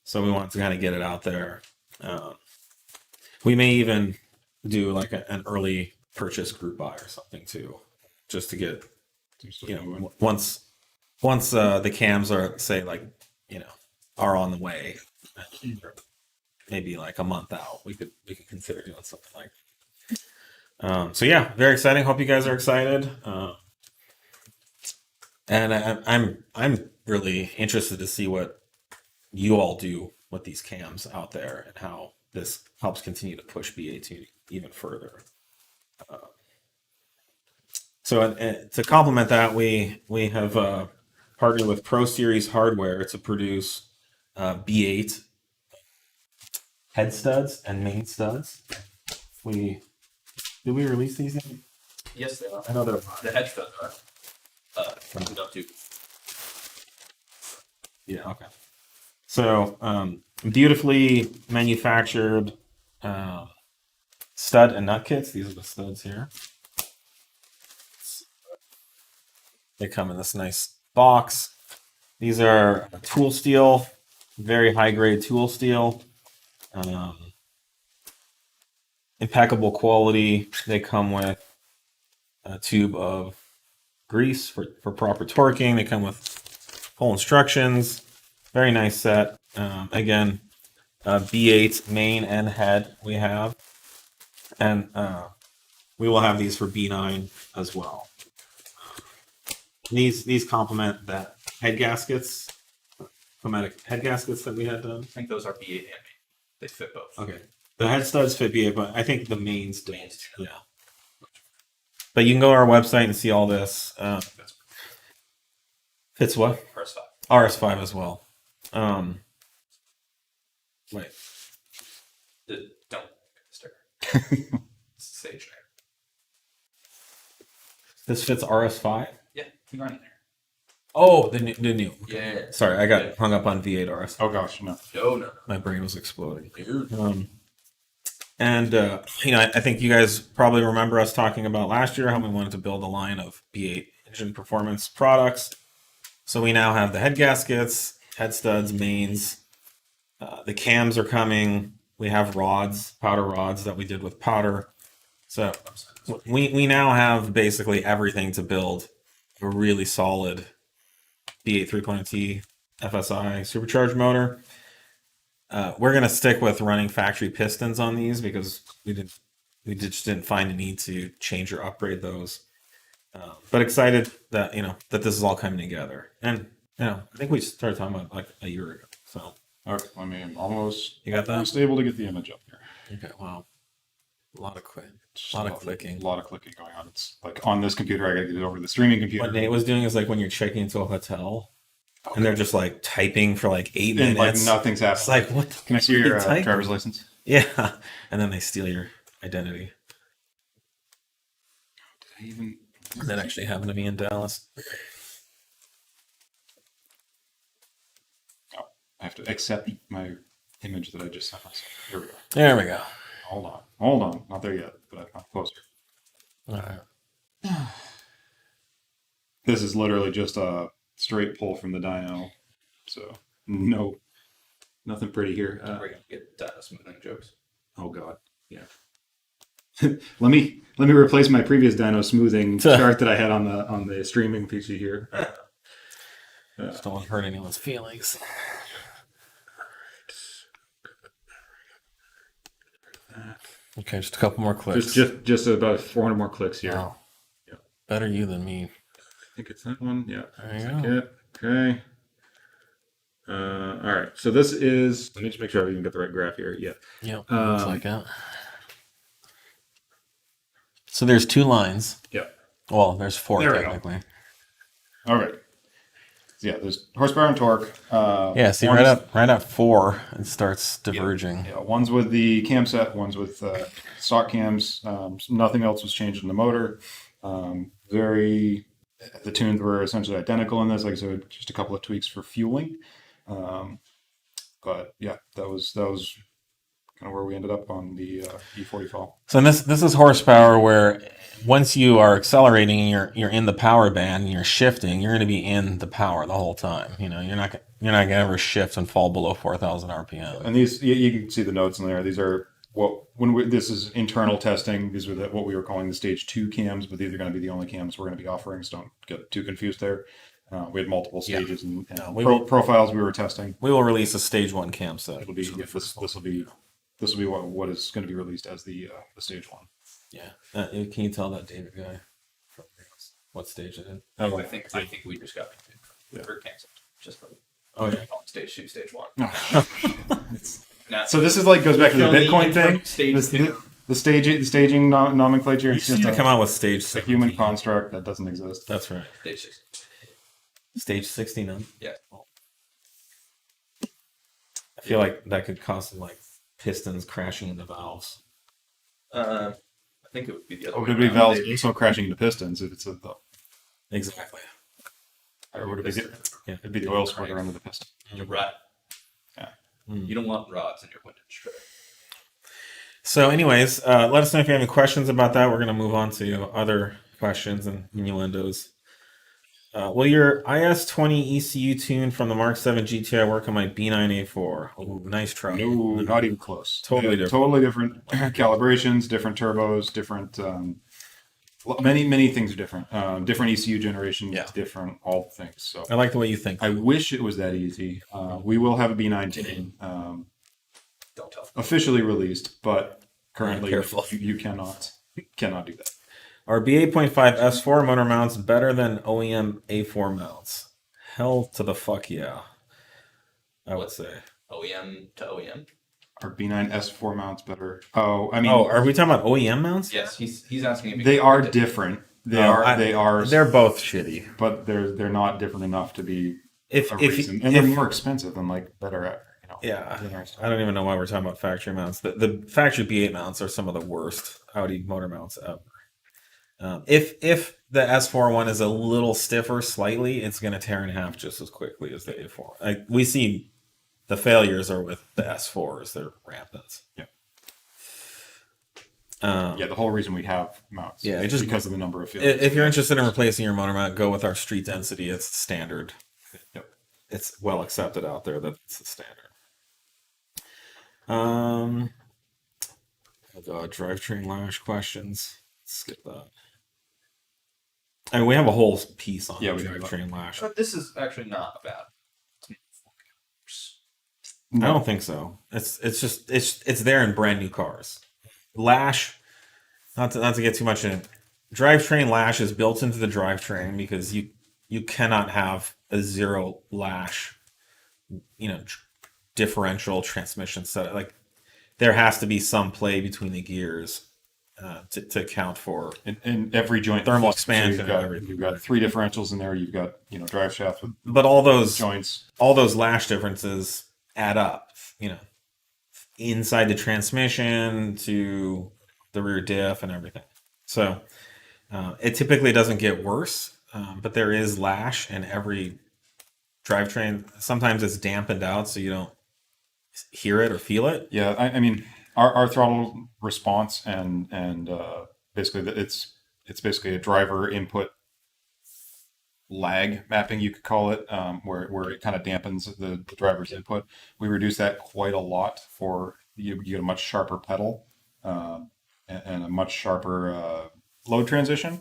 Speaker 3: so we want to kind of get it out there. We may even do like an early purchase group buy or something too, just to get. Once the cams are are on the way, maybe like a month out, we could consider doing something like that. So yeah, very exciting. Hope you guys are excited. And I'm really interested to see what you all do with these cams out there and how this helps continue to push B8 even further. So to complement that, we have partnered with Pro Series Hardware to produce B8 head studs and main studs. We Did we release these yet?
Speaker 2: Yes, they are.
Speaker 3: I know they're
Speaker 2: The hedge fund are. Up to.
Speaker 3: Yeah. Okay. So, beautifully manufactured stud and nut kits. These are the studs here. They come in this nice box. These are tool steel, very high grade tool steel. Impeccable quality. They come with a tube of grease for proper torquing. They come with full instructions. Very nice set. Again, B8 main and head we have. And we will have these for B9 as well. These complement the head gaskets, chromatic head gaskets that we had done.
Speaker 2: I think those are B8 and main. They fit both.
Speaker 3: Okay. The head studs fit B8, but I think the mains don't. Yeah. But you can go to our website and see all this. Fits what?
Speaker 2: RS5.
Speaker 3: RS5 as well. Wait.
Speaker 2: Don't sticker. Sage.
Speaker 3: This fits RS5?
Speaker 2: Yeah, you are in there.
Speaker 3: Oh, the new.
Speaker 2: Yeah.
Speaker 3: Sorry, I got hung up on V8 RS.
Speaker 1: Oh gosh, no.
Speaker 2: No.
Speaker 3: My brain was exploding.
Speaker 2: Dude.
Speaker 3: I think you guys probably remember us talking about last year how we wanted to build a line of B8 engine performance products. So we now have the head gaskets, head studs, mains. The cams are coming. We have rods, powder rods that we did with powder. So we now have basically everything to build a really solid B8 320T FSI supercharged motor. We're gonna stick with running factory pistons on these because we just didn't find a need to change or upgrade those. But excited that that this is all coming together, and I think we started talking about like a year ago. So
Speaker 1: Okay, I mean, I'm almost able to get the image up here.
Speaker 3: okay, wow, a lot of clicking.
Speaker 1: A lot of clicking going on. It's like on this computer, I got to get it over to the streaming computer.
Speaker 3: What Nate was doing is like when you're checking into a hotel, and they're just like typing for like 8 minutes,
Speaker 1: like nothing's happening.
Speaker 3: It's like what?
Speaker 1: Can I see your driver's license?
Speaker 3: Yeah, and then they steal your identity.
Speaker 1: Did I even?
Speaker 3: That actually happened to me in Dallas.
Speaker 1: Oh, I have to accept my image that I just sent myself. Here we go.
Speaker 3: There we go.
Speaker 1: Hold on. Not there yet, but I'm closer.
Speaker 3: All right.
Speaker 1: This is literally just a straight pull from the dyno, so nothing pretty here.
Speaker 2: We're gonna get dyno smoothing jokes.
Speaker 1: Oh god, yeah. let me replace my previous dyno smoothing chart that I had on the streaming PC here.
Speaker 3: Just don't want to hurt anyone's feelings. Okay, just a couple more clicks.
Speaker 1: Just about 400 more clicks here.
Speaker 3: Wow.
Speaker 1: Yeah.
Speaker 3: Better you than me.
Speaker 1: I think it's that one. Yeah.
Speaker 3: There you go.
Speaker 1: Okay. All right. So this is. Let me just make sure I even get the right graph here. Yeah.
Speaker 3: Yep. Looks like that. So there's 2 lines.
Speaker 1: Yeah.
Speaker 3: Well, there's 4
Speaker 1: There we go.
Speaker 3: technically.
Speaker 1: All right. So yeah, there's horsepower and torque.
Speaker 3: Yeah. See, right at 4, it starts diverging.
Speaker 1: Yeah. One's with the cam set. One's with stock cams. Nothing else was changed in the motor. The tunes were essentially identical in this. Like I said, just a couple of tweaks for fueling. But yeah, that was kind of where we ended up on the E45.
Speaker 3: So this is horsepower where once you are accelerating and you're in the power band and you're shifting, you're going to be in the power the whole time. You're not going to ever shift and fall below 4,000 RPM.
Speaker 1: And these you can see the notes in there. These are this is internal testing. These are what we were calling the stage 2 cams, but these are going to be the only cams we're going to be offering. So don't get too confused there. We had multiple stages and profiles we were testing.
Speaker 3: We will release a stage 1 cam set.
Speaker 1: It'll be this will be what is going to be released as the stage 1.
Speaker 3: Yeah. Can you tell that David guy what stage it is?
Speaker 2: Oh, I think we just got for canceled. Just for stage 2, stage 1.
Speaker 1: So this is like goes back to the Bitcoin thing.
Speaker 2: Stage 2.
Speaker 1: The staging nomenclature. It's just
Speaker 3: come out with stage
Speaker 1: a human construct that doesn't exist.
Speaker 3: That's right.
Speaker 2: Stage 6.
Speaker 3: Stage 69.
Speaker 2: Yeah.
Speaker 3: I feel like that could cause some like pistons crashing into valves.
Speaker 2: I think it would be the other
Speaker 1: Oh,
Speaker 2: way
Speaker 1: would it be
Speaker 2: around.
Speaker 1: valves
Speaker 2: They'd-
Speaker 1: also crashing into pistons if it's the,
Speaker 3: Exactly.
Speaker 1: or would it be,
Speaker 3: Yeah.
Speaker 1: it'd be the oil squirter under the piston?
Speaker 2: You're right.
Speaker 1: Yeah.
Speaker 2: You don't want rods in your window strip.
Speaker 3: So, anyways, let us know if you have any questions about that. We're going to move on to other questions and innuendos. Will your IS20 ECU tune from the Mk7 GTI work on my B9 A4? Oh, nice try.
Speaker 1: No, not even close.
Speaker 3: Totally different.
Speaker 1: Totally different calibrations, different turbos, different. Many things are different. Different ECU generations,
Speaker 3: Yeah.
Speaker 1: different all things. So
Speaker 3: I like the way you think.
Speaker 1: I wish it was that easy. We will have a B9 tune
Speaker 2: Don't tell.
Speaker 1: officially released, but currently
Speaker 3: Careful.
Speaker 1: you cannot do that.
Speaker 3: Are B8.5 S4 motor mounts better than OEM A4 mounts? Hell to the fuck yeah. I would say.
Speaker 2: OEM to OEM.
Speaker 1: Are B9 S4 mounts better? Oh, I mean,
Speaker 3: Oh, are we talking about OEM mounts?
Speaker 2: Yes, he's asking if
Speaker 1: they are different. They are.
Speaker 3: They're both shitty.
Speaker 1: but they're not different enough to be
Speaker 3: If
Speaker 1: a
Speaker 3: if
Speaker 1: reason. And they're more expensive than like better.
Speaker 3: yeah,
Speaker 1: general
Speaker 3: I don't even know why we're talking about factory mounts. The factory B8 mounts are some of the worst Audi motor mounts ever. If the S4 one is a little stiffer slightly, it's going to tear in half just as quickly as the A4. We see the failures are with the S4s. They're rampant.
Speaker 1: Yeah.
Speaker 3: Yeah,
Speaker 1: the whole reason we have mounts.
Speaker 3: Yeah,
Speaker 1: is
Speaker 3: just
Speaker 1: because of the number of failures.
Speaker 3: If you're interested in replacing your motor mount, go with our street density. It's standard.
Speaker 1: Yep.
Speaker 3: It's well accepted out there that it's the standard. Oh god, drivetrain Lasj questions. Skip that. I mean, we have a whole piece on
Speaker 1: Yeah, we do.
Speaker 3: drivetrain Lasj.
Speaker 2: But this is actually not bad.
Speaker 3: I don't think so. It's there in brand new cars. Lasj, not to get too much in it. Drivetrain Lasj is built into the drivetrain because you cannot have a zero Lasj, differential transmission set. Like there has to be some play between the gears to account for
Speaker 1: in every joint
Speaker 3: thermal
Speaker 1: system, so
Speaker 3: expansion and everything.
Speaker 1: You've got three differentials in there. You've got drive shaft with
Speaker 3: But all those
Speaker 1: joints.
Speaker 3: Lasj differences add up. Inside the transmission to the rear diff and everything. So it typically doesn't get worse, but there is Lasj in every drivetrain. Sometimes it's dampened out so you don't hear it or feel it.
Speaker 1: Yeah, I mean our throttle response and basically it's basically a driver input lag mapping, you could call it, where it kind of dampens the driver's input. We reduce that quite a lot for you get a much sharper pedal and a much sharper load transition,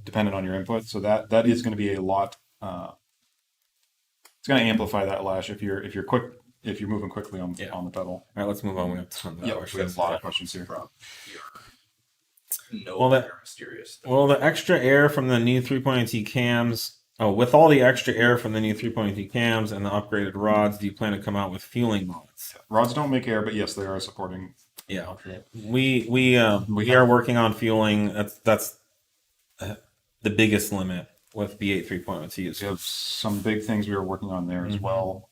Speaker 1: dependent on your input. So that is going to be a lot. It's going to amplify that lash if you're moving quickly on the pedal.
Speaker 3: All right, let's move on. We have tons of
Speaker 1: Yeah, we have a lot of questions here.
Speaker 2: Mysterious.
Speaker 3: Well, the extra air from the new 3.0T cams. Oh, with all the extra air from the new 3.0T cams and the upgraded rods, do you plan to come out with fueling mods?
Speaker 1: Rods don't make air, but yes, they are supporting.
Speaker 3: Yeah, we are working on fueling. That's the biggest limit with B8 3.0T.
Speaker 1: We have some big things we are working on there as well.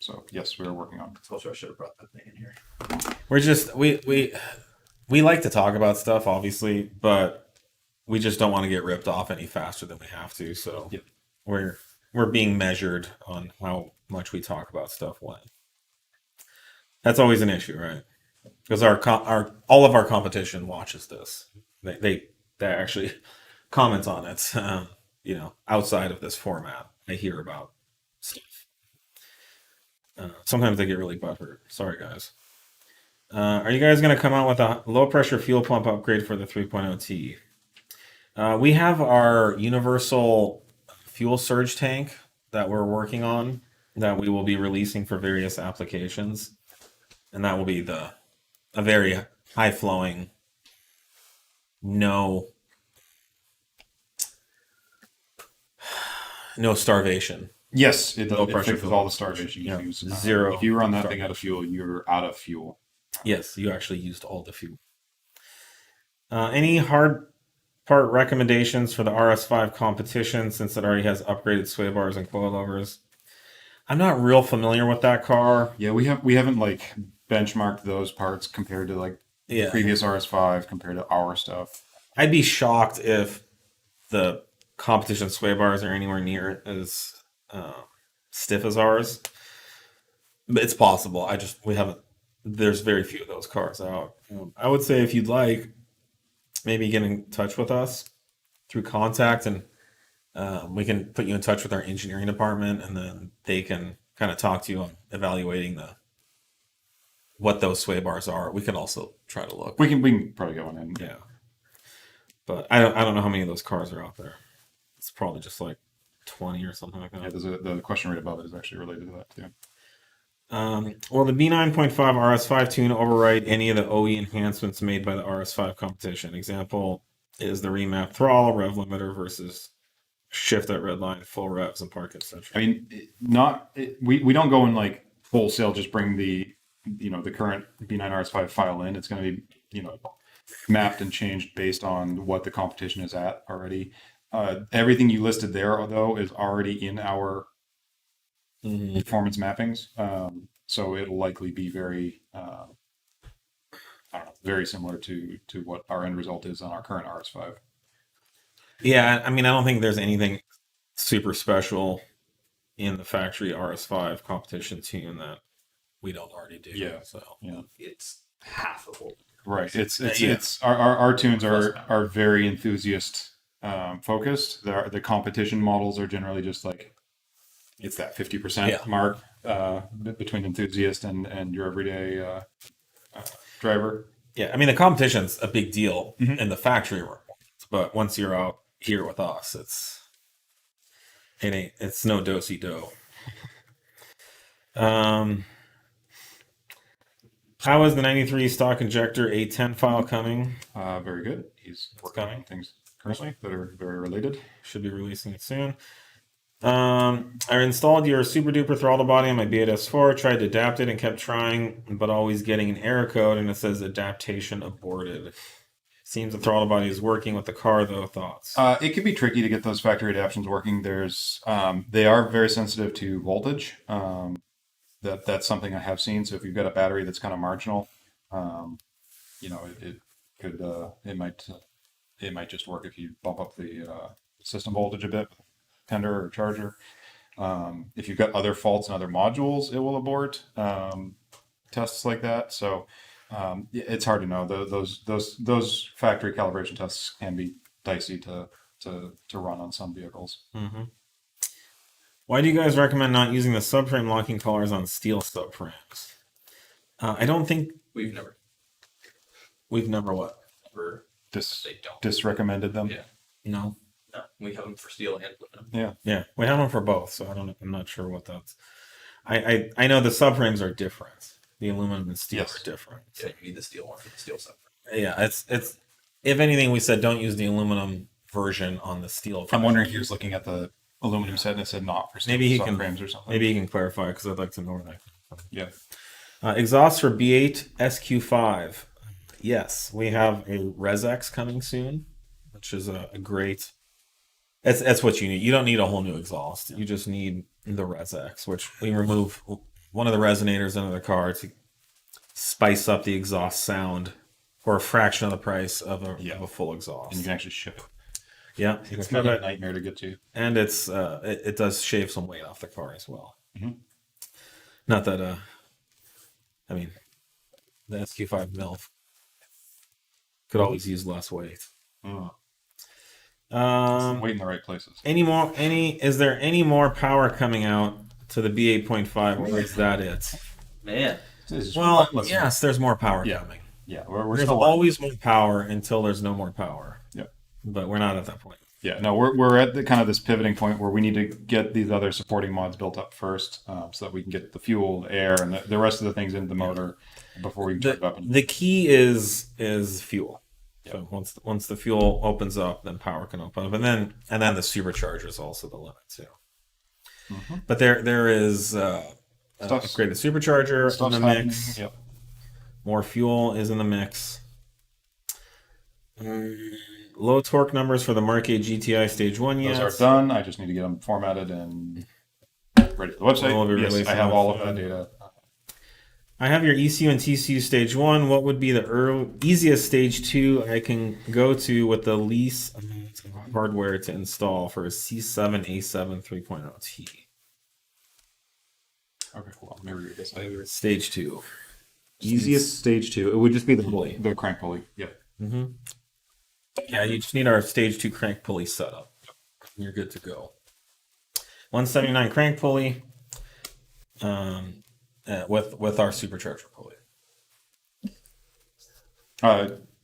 Speaker 1: So yes, we are working on.
Speaker 2: I should have brought that thing in here.
Speaker 3: We're just we like to talk about stuff, obviously, but we just don't want to get ripped off any faster than we have to. So
Speaker 1: Yep.
Speaker 3: we're being measured on how much we talk about stuff when. That's always an issue, right? Because all of our competition watches this. They actually comment on it. Outside of this format, I hear about stuff. Sometimes they get really butthurt. Sorry, guys. Are you guys going to come out with a low pressure fuel pump upgrade for the 3.0T? We have our universal fuel surge tank that we're working on that we will be releasing for various applications. And that will be a very high flowing, no starvation.
Speaker 1: Yes, it
Speaker 3: Low pressure
Speaker 1: fixes
Speaker 3: fuel.
Speaker 1: all the starvation
Speaker 3: Yeah,
Speaker 1: issues.
Speaker 3: zero
Speaker 1: If you run that
Speaker 3: starvation.
Speaker 1: thing out of fuel, you're out of fuel.
Speaker 3: Yes, you actually used all the fuel. Any hard part recommendations for the RS5 competition since it already has upgraded sway bars and coilovers? I'm not real familiar with that car.
Speaker 1: Yeah, we haven't like benchmarked those parts compared to like
Speaker 3: Yeah.
Speaker 1: previous RS5 compared to our stuff.
Speaker 3: I'd be shocked if the competition sway bars are anywhere near as stiff as ours. But it's possible. We haven't. There's very few of those cars out. I would say if you'd like, maybe get in touch with us through contact, and we can put you in touch with our engineering department, and then they can kind of talk to you on evaluating what those sway bars are. We can also try to look.
Speaker 1: We can probably get one in.
Speaker 3: Yeah. But I don't know how many of those cars are out there. It's probably just like 20 or something like that.
Speaker 1: Yeah, the question right above it is actually related to that too.
Speaker 3: Well, the B9.5 RS5 tune overwrite any of the OE enhancements made by the RS5 competition. Example is the remapped throttle, rev limiter versus shift at redline, full revs, and park, etc.
Speaker 1: I mean, we don't go and like wholesale just bring the current B9 RS5 file in. It's going to be mapped and changed based on what the competition is at already. Everything you listed there, though, is already in our performance mappings. So it'll likely be very, very similar to what our end result is on our current RS5.
Speaker 3: Yeah, I mean, I don't think there's anything super special in the factory RS5 competition tune that we don't already do.
Speaker 1: Yeah.
Speaker 3: So
Speaker 1: Yeah.
Speaker 2: It's half of what.
Speaker 1: Right. It's our tunes are very enthusiast focused. The competition models are generally just like it's that 50% mark between enthusiast and your everyday driver.
Speaker 3: Yeah, I mean the competition's a big deal in the factory world, but once you're out here with us, it's no do-si do. How is the 93 stock injector A10 file coming?
Speaker 1: Very good. He's working on things currently that are very related.
Speaker 3: Should be releasing it soon. I installed your SuperDuper throttle body on my B8 S4, tried to adapt it and kept trying, but always getting an error code and it says adaptation aborted. Seems the throttle body is working with the car though. Thoughts?
Speaker 1: It can be tricky to get those factory adaptations working. They are very sensitive to voltage. That's something I have seen. So if you've got a battery that's kind of marginal, it might just work if you bump up the system voltage a bit, tender or charger. If you've got other faults in other modules, it will abort tests like that. So it's hard to know. Those factory calibration tests can be dicey to run on some vehicles.
Speaker 3: Mm-hmm. Why do you guys recommend not using the subframe locking collars on steel subframes? I don't think
Speaker 2: We've never
Speaker 3: what?
Speaker 2: ever. They don't.
Speaker 1: Disrecommended them.
Speaker 2: Yeah.
Speaker 3: No.
Speaker 2: No, we have them for steel and aluminum.
Speaker 3: Yeah, we have them for both, so I'm not sure what that's. I know the subframes are different. The aluminum and steel are different.
Speaker 2: Yeah, you need the steel one for the steel subframe.
Speaker 3: Yeah, it's if anything, we said don't use the aluminum version on the steel.
Speaker 1: I'm wondering if he was looking at the aluminum set and it said not for steel subframes or something.
Speaker 3: Maybe he can clarify because I'd like to know that.
Speaker 1: Yeah.
Speaker 3: Exhaust for B8 SQ5. Yes, we have a ResX coming soon, which is a great. That's what you need. You don't need a whole new exhaust. You just need the ResX, which we remove one of the resonators under the car to spice up the exhaust sound for a fraction of the price of a full exhaust.
Speaker 1: And you can actually ship it.
Speaker 3: Yeah,
Speaker 1: it's kind of a nightmare to get to.
Speaker 3: And it does shave some weight off the car as well.
Speaker 1: Mm-hmm.
Speaker 3: Not that I mean, the SQ5 MILF could always use less weight.
Speaker 1: Weight in the right places.
Speaker 3: Is there any more power coming out to the B8.5, or is that it?
Speaker 2: Man.
Speaker 3: Well, yes, there's more power coming.
Speaker 1: Yeah,
Speaker 3: there's always more power until there's no more power.
Speaker 1: Yeah,
Speaker 3: but we're not at that point.
Speaker 1: Yeah, no, we're at the kind of this pivoting point where we need to get these other supporting mods built up first, so that we can get the fuel, the air, and the rest of the things into the motor before we can turn it up.
Speaker 3: The key is fuel. So once the fuel opens up, then power can open up, and then the supercharger is also the limit too. Mm-hmm. But there is upgraded supercharger in the mix.
Speaker 1: Yep.
Speaker 3: More fuel is in the mix. Low torque numbers for the Mk8 GTI Stage 1 yet.
Speaker 1: Those are done. I just need to get them formatted and ready for the website. Yes, I have all of that data.
Speaker 3: I have your ECU and TCU stage 1. What would be the easiest stage 2 I can go to with the least amount of hardware to install for a C7 A7 3.0 T?
Speaker 1: Okay, hold on. Let me read this.
Speaker 3: Stage 2.
Speaker 1: Easiest stage 2. It would just be
Speaker 3: Pulley.
Speaker 1: the crank pulley. Yeah.
Speaker 3: Yeah, you just need our stage 2 crank pulley setup. You're good to go. 179 crank pulley with our supercharger pulley.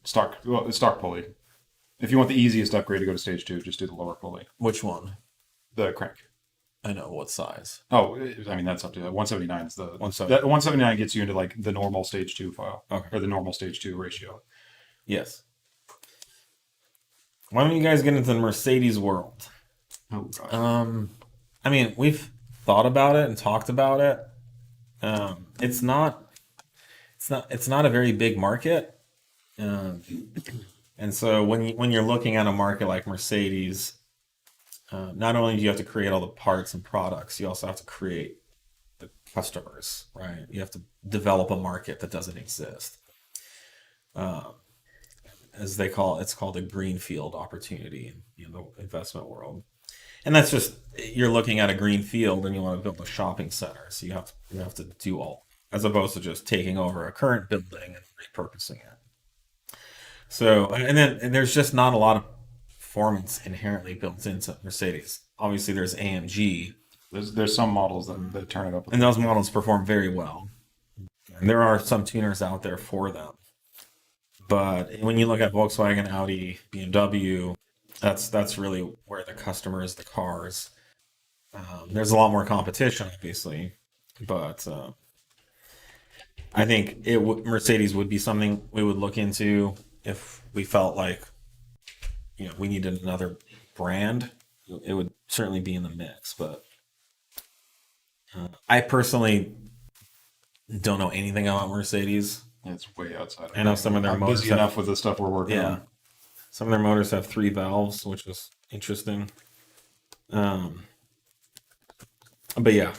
Speaker 1: Stock pulley. If you want the easiest upgrade to go to stage 2, just do the lower pulley.
Speaker 3: Which one?
Speaker 1: The crank.
Speaker 3: I know what size.
Speaker 1: Oh, I mean that's up to 179 is the
Speaker 3: 170.
Speaker 1: that 179 gets you into like the normal stage 2 file,
Speaker 3: Okay.
Speaker 1: or the normal stage 2 ratio.
Speaker 3: Yes. Why don't you guys get into the Mercedes world?
Speaker 1: Oh god.
Speaker 3: I mean, we've thought about it and talked about it. It's not a very big market, and so when you're looking at a market like Mercedes, not only do you have to create all the parts and products, you also have to create the customers, right? You have to develop a market that doesn't exist. As they call it, it's called a greenfield opportunity in the investment world. And that's just, you're looking at a green field and you want to build a shopping center. So you have to do all, as opposed to just taking over a current building and repurposing it. So, and there's just not a lot of performance inherently built into Mercedes. Obviously there's AMG.
Speaker 1: There's some models that turn it up.
Speaker 3: And those models perform very well. And there are some tuners out there for them. But when you look at Volkswagen, Audi, BMW, that's really where the customer is, the cars. There's a lot more competition, obviously, but I think Mercedes would be something we would look into if we felt like we needed another brand. It would certainly be in the mix, but I personally don't know anything about Mercedes.
Speaker 1: It's way outside.
Speaker 3: I know some of their motors
Speaker 1: busy enough with the stuff we're working on.
Speaker 3: Some of their motors have 3 valves, which was interesting. But yeah,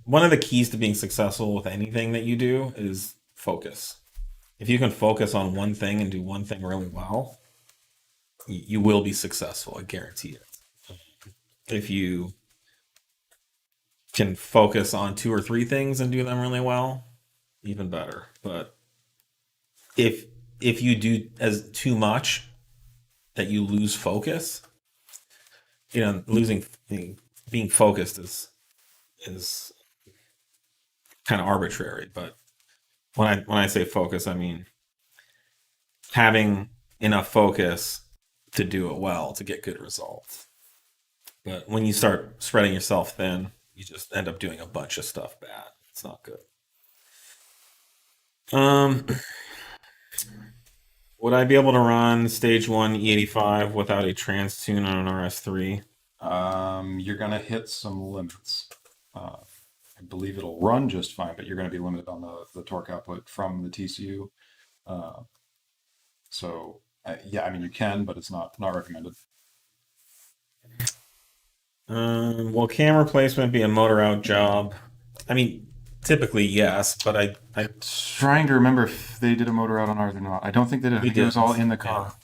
Speaker 3: one of the keys to being successful with anything that you do is focus. If you can focus on one thing and do one thing really well, you will be successful. I guarantee it. If you can focus on 2 or 3 things and do them really well, even better. But if you do as too much that you lose focus, being focused is kind of arbitrary. But when I say focus, I mean having enough focus to do it well, to get good results. But when you start spreading yourself thin, you just end up doing a bunch of stuff bad. It's not good. Would I be able to run stage 1 E85 without a trans tune on an RS3?
Speaker 1: You're gonna hit some limits. I believe it'll run just fine, but you're gonna be limited on the torque output from the TCU. Yeah, I mean you can, but it's not recommended.
Speaker 3: Will cam replacement be a motor out job? I mean, typically yes, but I
Speaker 1: Trying to remember if they did a motor out on ours or not. I don't think they did. I think it was all in the car.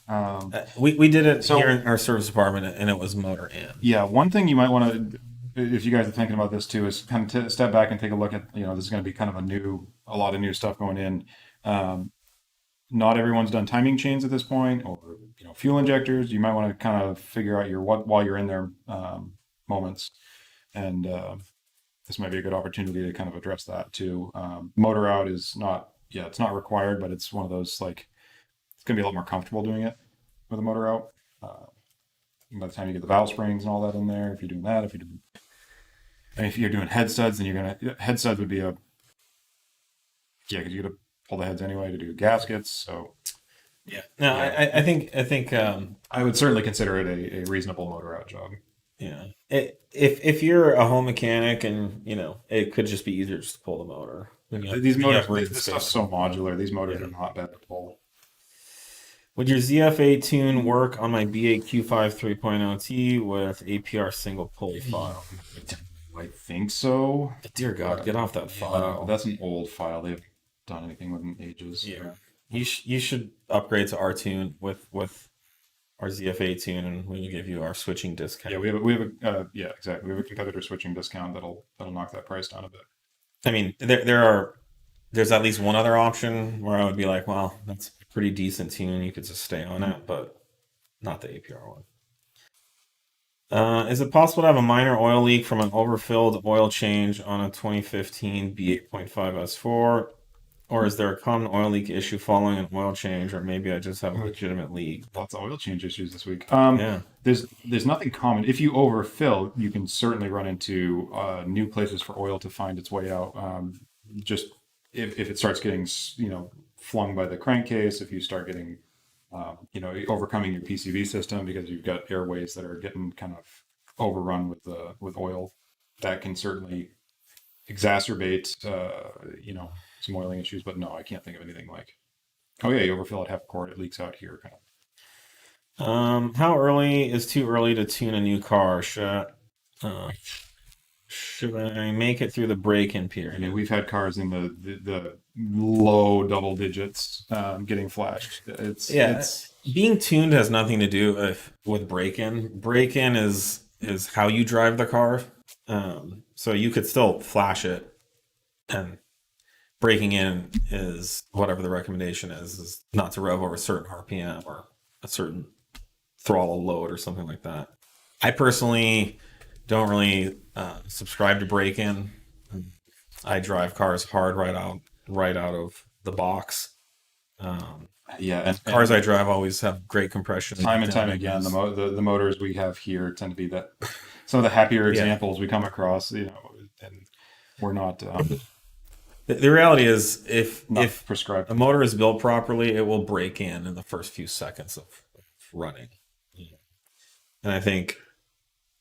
Speaker 3: we did it here in our service department, and it was motor in.
Speaker 1: Yeah, one thing you might want to, if you guys are thinking about this too, is kind of step back and take a look at, this is going to be kind of a lot of new stuff going in. Not everyone's done timing chains at this point, or fuel injectors. You might want to kind of figure out while you're in there moments, and this might be a good opportunity to kind of address that too. Motor out is not, it's not required, but it's one of those, like, it's gonna be a lot more comfortable doing it with a motor out. By the time you get the valve springs and all that in there, if you're doing that, if you're doing head studs, then head studs would be because you got to pull the heads anyway to do gaskets. So
Speaker 3: no, I think
Speaker 1: I would certainly consider it a reasonable motor out job.
Speaker 3: Yeah. If you're a home mechanic and it could just be easier just to pull the motor.
Speaker 1: These motors, this stuff's so modular. These motors are not bad to pull.
Speaker 3: Would your ZFA tune work on my B8 SQ5 3.0 T with APR single pulley file?
Speaker 1: I think so.
Speaker 3: Dear God, get off that
Speaker 1: But
Speaker 3: file.
Speaker 1: that's an old file. They haven't done anything with it in ages.
Speaker 3: Yeah. You should upgrade to our tune with our ZFA tune, and we will give you our switching discount.
Speaker 1: Yeah, yeah, exactly. We have a competitor switching discount that'll knock that price down a bit.
Speaker 3: I mean, there's at least one other option where I would be like, well, that's a pretty decent tune. You could just stay on it, but not the APR one. Is it possible to have a minor oil leak from an overfilled oil change on a 2015 B8.5 S4? Or is there a common oil leak issue following an oil change, or maybe I just have a legitimate leak?
Speaker 1: Lots of oil change issues this week.
Speaker 3: Yeah.
Speaker 1: There's nothing common. If you overfill, you can certainly run into new places for oil to find its way out. Just if it starts getting flung by the crankcase, if you start getting overcoming your PCV system because you've got airways that are getting kind of overrun with oil, that can certainly exacerbate some oiling issues. But no, I can't think of anything like, oh yeah, you overfill at half court, it leaks out here kind of.
Speaker 3: How early is too early to tune a new car? Should I make it through the break-in period?
Speaker 1: I mean, we've had cars in the low double digits getting flashed. It's
Speaker 3: being tuned has nothing to do with break-in. Break-in is how you drive the car. So you could still flash it, and breaking in is whatever the recommendation is not to rev over a certain RPM or a certain throttle load or something like that. I personally don't really subscribe to break-in. I drive cars hard right out of the box.
Speaker 1: and
Speaker 3: Cars I drive always have great compression.
Speaker 1: Time and time again, the motors we have here tend to be some of the happier examples we come across. And we're not.
Speaker 3: The reality is, if
Speaker 1: prescribed,
Speaker 3: a motor is built properly, it will break in the first few seconds of running. And I think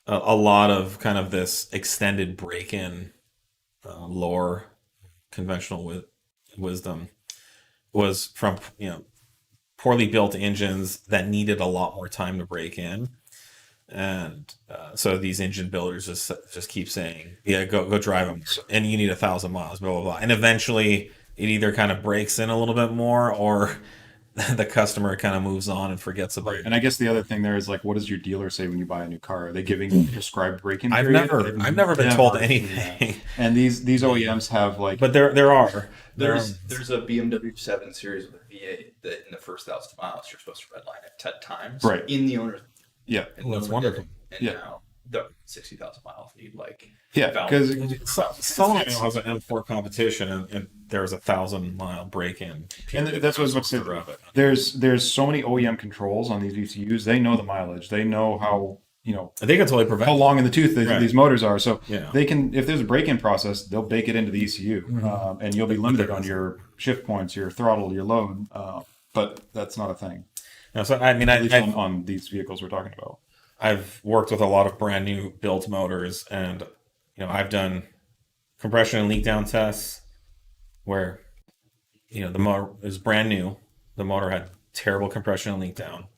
Speaker 3: a lot of kind of this extended break-in lore, conventional wisdom, was from poorly built engines that needed a lot more time to break in. And so these engine builders just keep saying, yeah, go drive them, and you need 1,000 miles, blah blah blah, and eventually it either kind of breaks in a little bit more, or the customer kind of moves on and forgets about it.
Speaker 1: And I guess the other thing there is, like, what does your dealer say when you buy a new car? Are they giving you a prescribed break-in
Speaker 3: I've
Speaker 1: period?
Speaker 3: never been told anything.
Speaker 1: Yeah. And these OEMs have
Speaker 3: but there are
Speaker 2: There's a BMW 7 Series with a V8 that in the first 1,000 miles you're supposed to redline it 10 times,
Speaker 1: right,
Speaker 2: in the owner's.
Speaker 1: Yeah,
Speaker 2: and
Speaker 3: that's wonderful.
Speaker 2: And now the 60,000 miles need
Speaker 1: because
Speaker 3: someone has an M4 competition, and there's 1,000-mile break-in,
Speaker 1: and that's what I was about to say. There's so many OEM controls on these ECUs. They know the mileage. They know how
Speaker 3: they can totally prevent
Speaker 1: how long in the tooth these motors are. So
Speaker 3: yeah,
Speaker 1: they can, if there's a break-in process, they'll bake it into the ECU, and you'll be limited on your shift points, your throttle, your load. But that's not a thing.
Speaker 3: No, so I mean,
Speaker 1: at least on these vehicles we're talking about.
Speaker 3: I've worked with a lot of brand new built motors, and I've done compression and leak down tests where the motor is brand new. The motor had terrible compression and leak down,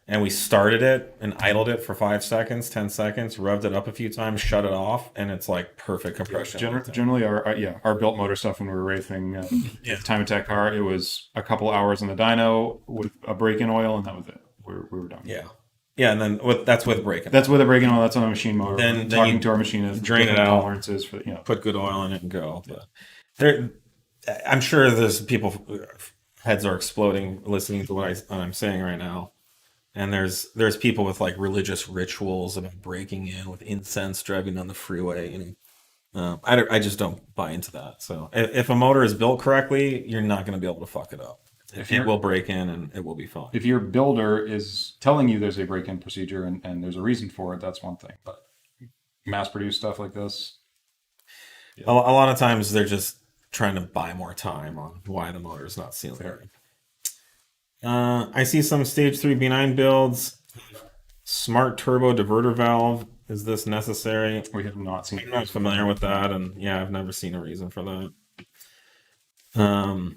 Speaker 3: and we started it and idled it for 5 seconds, 10 seconds, revved it up a few times, shut it off, and it's like perfect compression.
Speaker 1: Generally, our built motor stuff when we were racing the time attack car, it was a couple hours in the dyno with a break-in oil, and that was it. We were done.
Speaker 3: Yeah, and then that's with break-in.
Speaker 1: That's with a break-in oil. That's on a machine motor.
Speaker 3: Then
Speaker 1: talking to our machinist,
Speaker 3: drain it out,
Speaker 1: tolerances for
Speaker 3: put good oil in it and go. But I'm sure there's people heads are exploding listening to what I'm saying right now. And there's people with like religious rituals about breaking in with incense driving down the freeway. I just don't buy into that. So if a motor is built correctly, you're not going to be able to fuck it up. It will break in and it will be fine.
Speaker 1: If your builder is telling you there's a break-in procedure and there's a reason for it, that's one thing. But mass-produced stuff like this,
Speaker 3: a lot of times they're just trying to buy more time on why the motor is not sealing. I see some stage 3 B9 builds. Smart turbo diverter valve. Is this necessary?
Speaker 1: We have not seen.
Speaker 3: I'm not familiar with that, and I've never seen a reason for that.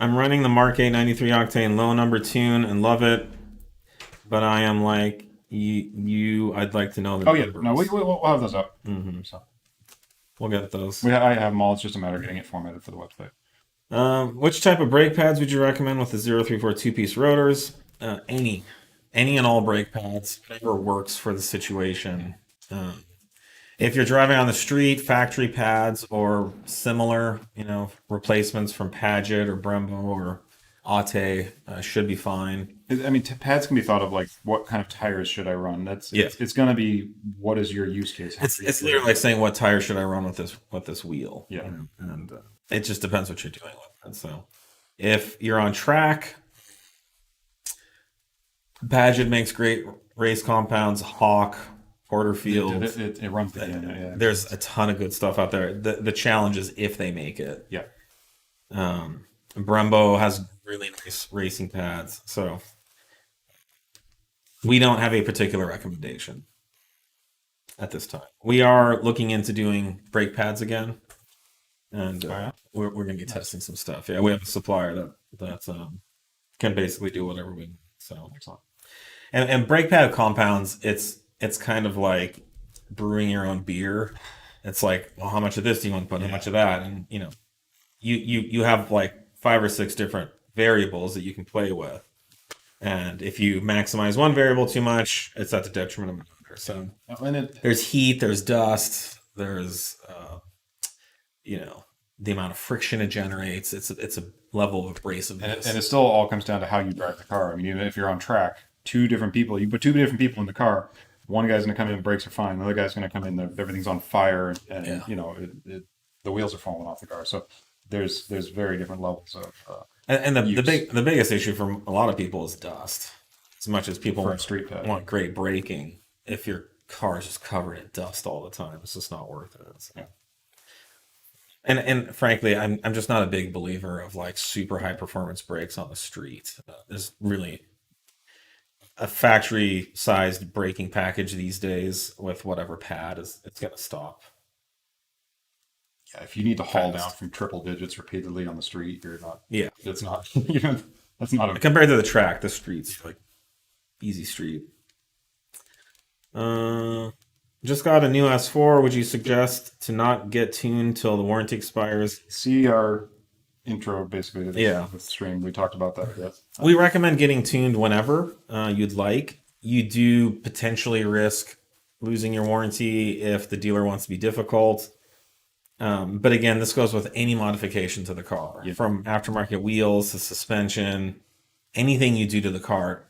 Speaker 3: I'm running the Mark 8 93 octane low number tune and love it, but I am like I'd like to know the
Speaker 1: Oh yeah,
Speaker 3: numbers.
Speaker 1: no, we'll have those up.
Speaker 3: Mhm.
Speaker 1: So
Speaker 3: We'll get those.
Speaker 1: I have them all. It's just a matter of getting it formatted for the website.
Speaker 3: Which type of brake pads would you recommend with the 034 two-piece rotors? Any and all brake pads, whatever works for the situation. If you're driving on the street, factory pads or similar, replacements from Paget or Brembo or Aute should be fine.
Speaker 1: I mean, pads can be thought of like what kind of tires should I run? It's going to be what is your use case?
Speaker 3: It's literally like saying what tire should I run with this wheel?
Speaker 1: Yeah.
Speaker 3: And it just depends what you're doing with it. So if you're on track, Paget makes great race compounds. Hawk, Porterfield.
Speaker 1: It runs the gamut. Yeah.
Speaker 3: There's a ton of good stuff out there. The challenge is if they make it.
Speaker 1: Yeah.
Speaker 3: Brembo has really nice racing pads. So we don't have a particular recommendation at this time. We are looking into doing brake pads again. And we're going to be testing some stuff. Yeah, we have a supplier that can basically do whatever we need. So excellent. And brake pad compounds, it's kind of like brewing your own beer. It's like, well, how much of this do you want to put? How much of that? And you have like 5 or 6 different variables that you can play with. And if you maximize one variable too much, it's at the detriment of another. So there's heat, there's dust, there's the amount of friction it generates. It's a level of abrasiveness.
Speaker 1: And it still all comes down to how you drive the car. I mean, even if you're on track, you put 2 different people in the car. One guy's going to come in, brakes are fine. The other guy's going to come in, everything's on fire, and the wheels are falling off the car. So there's very different levels of.
Speaker 3: And the biggest issue for a lot of people is dust. As much as people want great braking, if your car is just covered in dust all the time, it's just not worth it. So.
Speaker 1: Yeah.
Speaker 3: And frankly, I'm just not a big believer of like super high performance brakes on the street. There's really a factory sized braking package these days with whatever pad it's going to stop.
Speaker 1: Yeah, if you need to haul down from triple digits repeatedly on the street, you're not.
Speaker 3: Yeah,
Speaker 1: it's not. That's not
Speaker 3: compared to the track. The streets like easy street. Just got a new S4. Would you suggest to not get tuned till the warranty expires?
Speaker 1: See our intro basically to this stream. We talked about that. Yes.
Speaker 3: We recommend getting tuned whenever you'd like. You do potentially risk losing your warranty if the dealer wants to be difficult. But again, this goes with any modification to the car, from aftermarket wheels to suspension, anything you do to the car.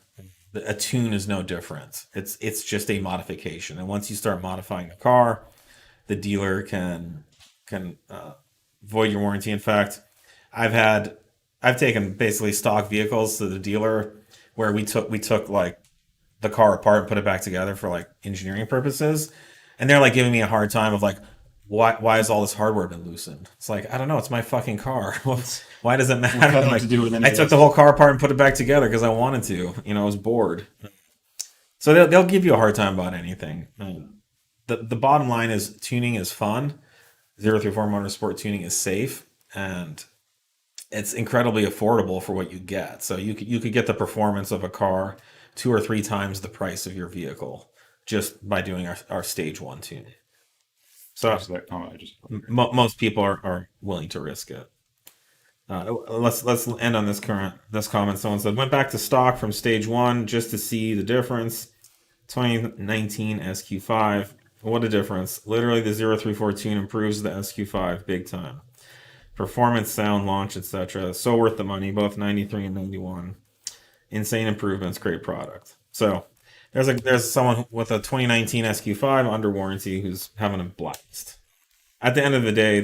Speaker 3: A tune is no different. It's just a modification, and once you start modifying the car, the dealer can void your warranty. In fact, I've taken basically stock vehicles to the dealer where we took like the car apart and put it back together for like engineering purposes, and they're like giving me a hard time of like, why has all this hardware been loosened? It's like, I don't know. It's my fucking car. Why does it matter? Like, I took the whole car apart and put it back together because I wanted to. I was bored. So they'll give you a hard time about anything. The bottom line is tuning is fun. 034 Motorsport tuning is safe, and it's incredibly affordable for what you get. So you could get the performance of a car 2 or 3 times the price of your vehicle just by doing our stage 1 tune. So
Speaker 1: that comment
Speaker 3: most people are willing to risk it. Let's end on this comment. Someone said, went back to stock from stage 1 just to see the difference. 2019 SQ5. What a difference. Literally the 034 tune improves the SQ5 big time. Performance, sound, launch, etc. So worth the money, both 93 and 91. Insane improvements, great product. So there's someone with a 2019 SQ5 under warranty who's having a blast. At the end of the day,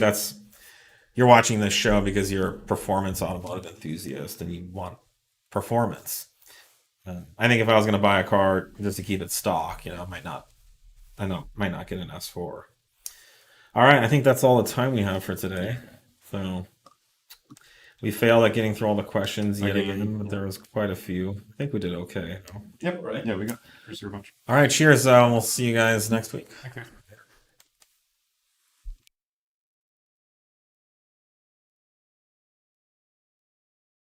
Speaker 3: you're watching this show because you're a performance automotive enthusiast and you want performance. I think if I was going to buy a car just to keep it stock, I might not get an S4. All right, I think that's all the time we have for today. So we failed at getting through all the questions yet again, but there was quite a few. I think we did okay.
Speaker 1: Yep. Right. Yeah, we got. Here's your bunch.
Speaker 3: All right, cheers. We'll see you guys next week.
Speaker 1: Okay.